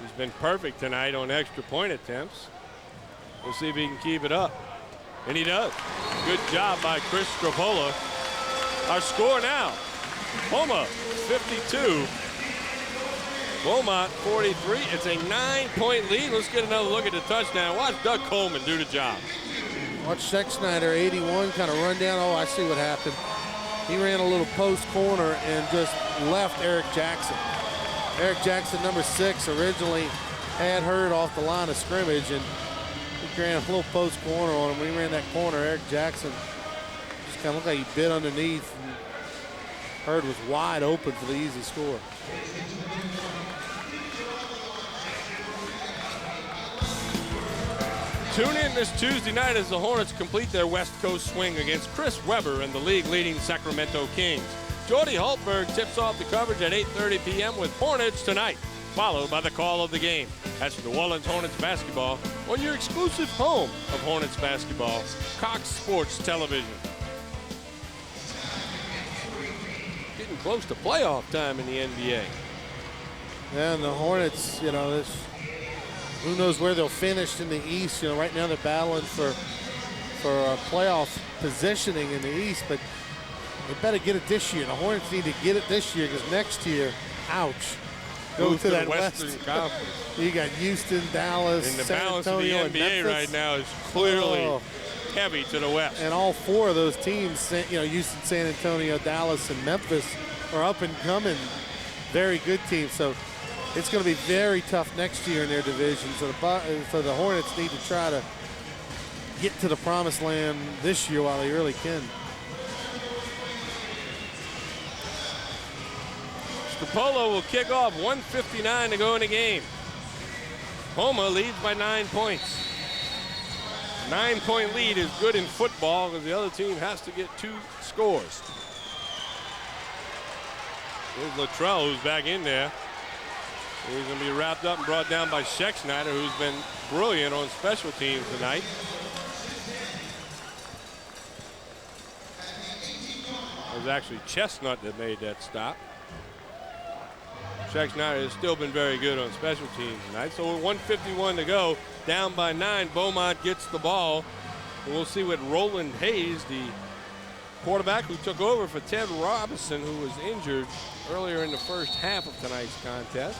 He's been perfect tonight on extra point attempts. We'll see if he can keep it up. And he does. Good job by Chris Strapola. Our score now, Houma 52, Beaumont 43. It's a 9-point lead. Let's get another look at the touchdown. Watch Doug Coleman do the job. Watch Schexnayder, 81, kind of run down. Oh, I see what happened. He ran a little post corner and just left Eric Jackson. Eric Jackson, number 6, originally had Hurd off the line of scrimmage, and he ran a little post corner on him. When he ran that corner, Eric Jackson just kind of looked like he bit underneath. And Hurd was wide open for the easy score. Tune in this Tuesday night as the Hornets complete their West Coast swing against Chris Webber and the league-leading Sacramento Kings. Jordy Hultberg tips off the coverage at 8:30 p.m. with Hornets Tonight, followed by the call of the game. That's New Orleans Hornets basketball on your exclusive home of Hornets basketball, Cox Sports Television. Getting close to playoff time in the NBA. And the Hornets, who knows where they'll finish in the East. Right now they're battling for playoff positioning in the East, but they better get it this year. The Hornets need to get it this year because next year, ouch. Go to that Western West. Conference. You got Houston, Dallas, And the San balance Antonio, of the NBA and right now is clearly heavy to the West. And all 4 of those teams, Houston, San Antonio, Dallas, and Memphis, are up and coming, very good teams. So it's going to be very tough next year in their division. So the Hornets need to try to get to the promised land this year while they really can. Stropolo will kick off, 1:59 to go in the game. Houma leads by 9 points. 9-point lead is good in football because the other team has to get 2 scores. There's Luttrell, who's back in there. He's going to be wrapped up and brought down by Schexnayder, who's been brilliant on special teams tonight. It was actually Chestnut that made that stop. Schexnayder has still been very good on special teams tonight. So with 1:51 to go, down by 9, Beaumont gets the ball. And we'll see what Roland Hayes, the quarterback who took over for Ted Robinson, who was injured earlier in the first half of tonight's contest.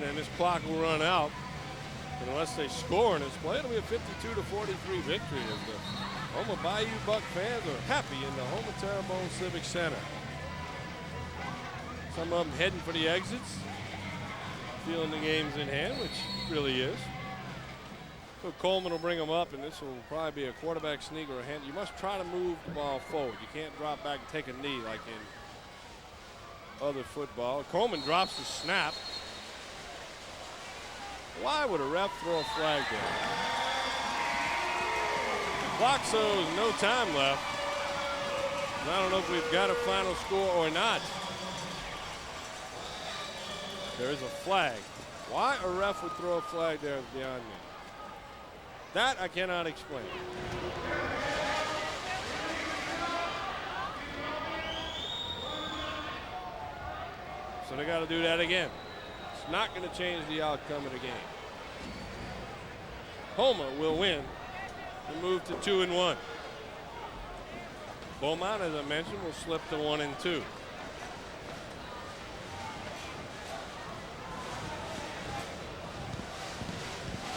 and then this clock will run out. And unless they score in this play, it'll be a 52-43 victory as the Houma Bayou Buck fans are happy in the Houma Terrebonne Civic Center. Some of them heading for the exits, feeling the game's in hand, which it really is. So Coleman will bring them up, and this will probably be a quarterback sneak or a hand. You must try to move the ball forward. You can't drop back and take a knee like in other football. Coleman drops the snap. Why would a ref throw a flag there? Clock shows no time left. And I don't know if we've got a final score or not. There is a flag. Why a ref would throw a flag there is beyond me. That I cannot explain. So they got to do that again. It's not going to change the outcome of the game. Houma will win and move to 2-1. Beaumont, as I mentioned, will slip to 1-2.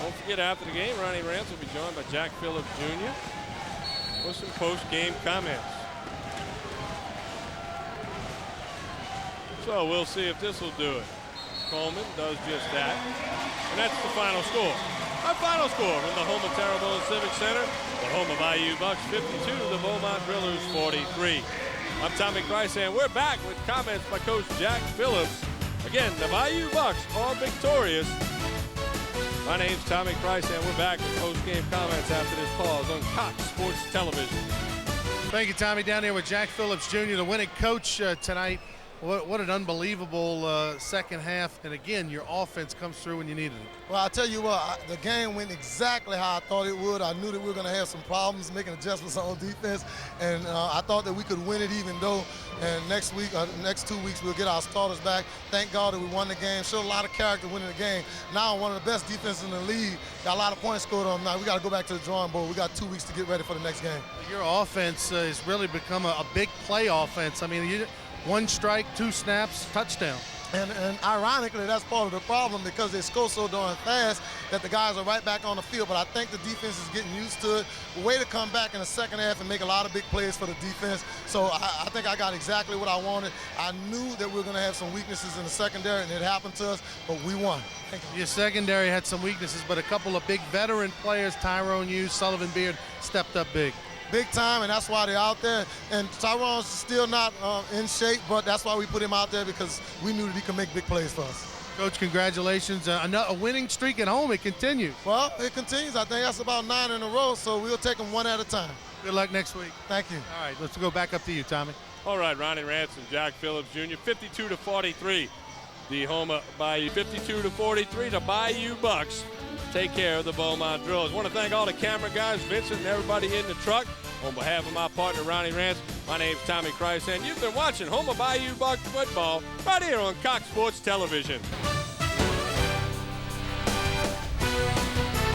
Don't forget, after the game, Ronnie Rance will be joined by Jack Phillips Jr. with some post-game comments. So we'll see if this will do it. Coleman does just that. And that's the final score. Our final score from the Houma Terrebonne Civic Center. The Houma Bayou Bucks 52, the Beaumont Drillers 43. I'm Tommy Christ, and we're back with comments by Coach Jack Phillips. Again, the Bayou Bucks are victorious. My name's Tommy Christ, and we're back with post-game comments after this pause on Cox Sports Television. Thank you, Tommy. Down here with Jack Phillips Jr., the winning coach tonight. What an unbelievable second half. And again, your offense comes through when you needed it. Well, I'll tell you what, the game went exactly how I thought it would. I knew that we were going to have some problems making adjustments on defense. And I thought that we could win it even though. And next 2 weeks, we'll get our starters back. Thank God that we won the game. Showed a lot of character winning the game. Now one of the best defenses in the league. Got a lot of points scored on them. Now we got to go back to the drawing board. We got 2 weeks to get ready for the next game. Your offense has really become a big play offense. I mean, one strike, 2 snaps, touchdown. And ironically, that's part of the problem because they score so darn fast that the guys are right back on the field. But I think the defense is getting used to it. Way to come back in the second half and make a lot of big plays for the defense. So I think I got exactly what I wanted. I knew that we were going to have some weaknesses in the secondary, and it happened to us, but we won. Your secondary had some weaknesses, but a couple of big veteran players, Tyrone Hughes, Sullivan Beard, stepped up big. Big time, and that's why they're out there. And Tyrone's still not in shape, but that's why we put him out there because we knew that he could make big plays for us. Coach, congratulations. A winning streak at home. It continues. Well, it continues. I think that's about 9 in a row, so we'll take them one at a time. Good luck next week. Thank you. All right, let's go back up to you, Tommy. All right, Ronnie Rance and Jack Phillips Jr., 52-43. The Houma Bayou 52-43. The Bayou Bucks take care of the Beaumont Drillers. I want to thank all the camera guys, Vincent, and everybody in the truck. On behalf of my partner, Ronnie Rance, my name's Tommy Christ, and you've been watching Houma Bayou Bucks football right here on Cox Sports Television.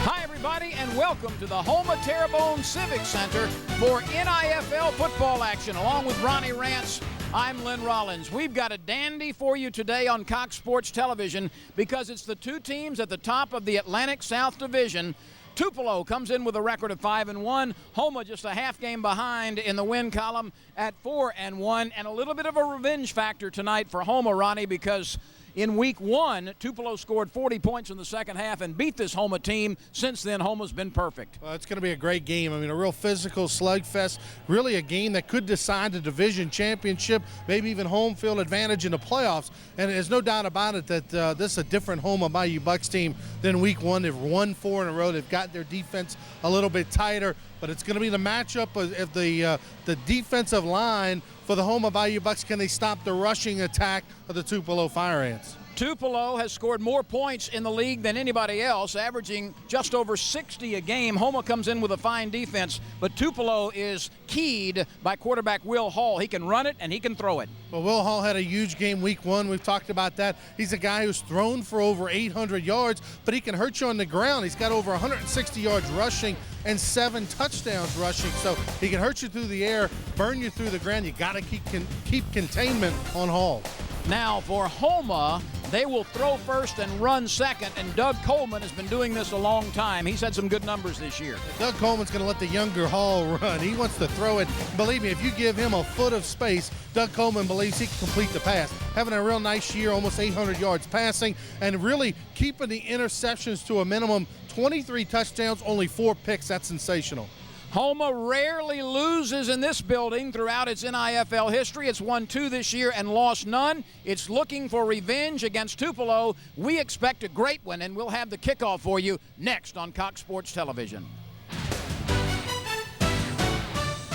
Hi, everybody, and welcome to the Houma Terrebonne Civic Center for NIFL football action. Along with Ronnie Rance, I'm Lynn Rollins. We've got a dandy for you today on Cox Sports Television because it's the 2 teams at the top of the Atlantic South Division. Tupelo comes in with a record of 5-1. Houma just a half game behind in the win column at 4-1. And a little bit of a revenge factor tonight for Houma, Ronnie, because in week 1, Tupelo scored 40 points in the second half and beat this Houma team. Since then, Homa's been perfect. Well, it's going to be a great game. I mean, a real physical slugfest, really a game that could decide the division championship, maybe even home field advantage in the playoffs. And there's no doubt about it that this is a different Houma Bayou Bucks team than week 1. They've won 4 in a row. They've got their defense a little bit tighter, but it's going to be the matchup of the defensive line for the Houma Bayou Bucks. Can they stop the rushing attack of the Tupelo Fire Ants? Tupelo has scored more points in the league than anybody else, averaging just over 60 a game. Houma comes in with a fine defense, but Tupelo is keyed by quarterback Will Hall. He can run it and he can throw it. Well, Will Hall had a huge game week 1. We've talked about that. He's a guy who's thrown for over 800 yards, but he can hurt you on the ground. He's got over 160 yards rushing and 7 touchdowns rushing. So he can hurt you through the air, burn you through the ground. You got to keep containment on Hall. Now for Houma, They will throw first and run second, and Doug Coleman has been doing this a long time. He's had some good numbers this year. Doug Coleman's going to let the younger Hall run. He wants to throw it. Believe me, if you give him a foot of space, Doug Coleman believes he can complete the pass. Having a real nice year, almost 800 yards passing, and really keeping the interceptions to a minimum. 23 touchdowns, only 4 picks. That's sensational. Houma rarely loses in this building throughout its NIFL history. It's won 2 this year and lost none. It's looking for revenge against Tupelo. We expect a great one, and we'll have the kickoff for you next on Cox Sports Television.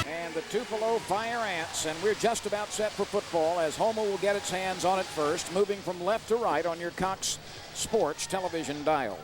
And the Tupelo Fire Ants, and we're just about set for football as Houma will get its hands on it first, moving from left to right on your Cox Sports Television dial.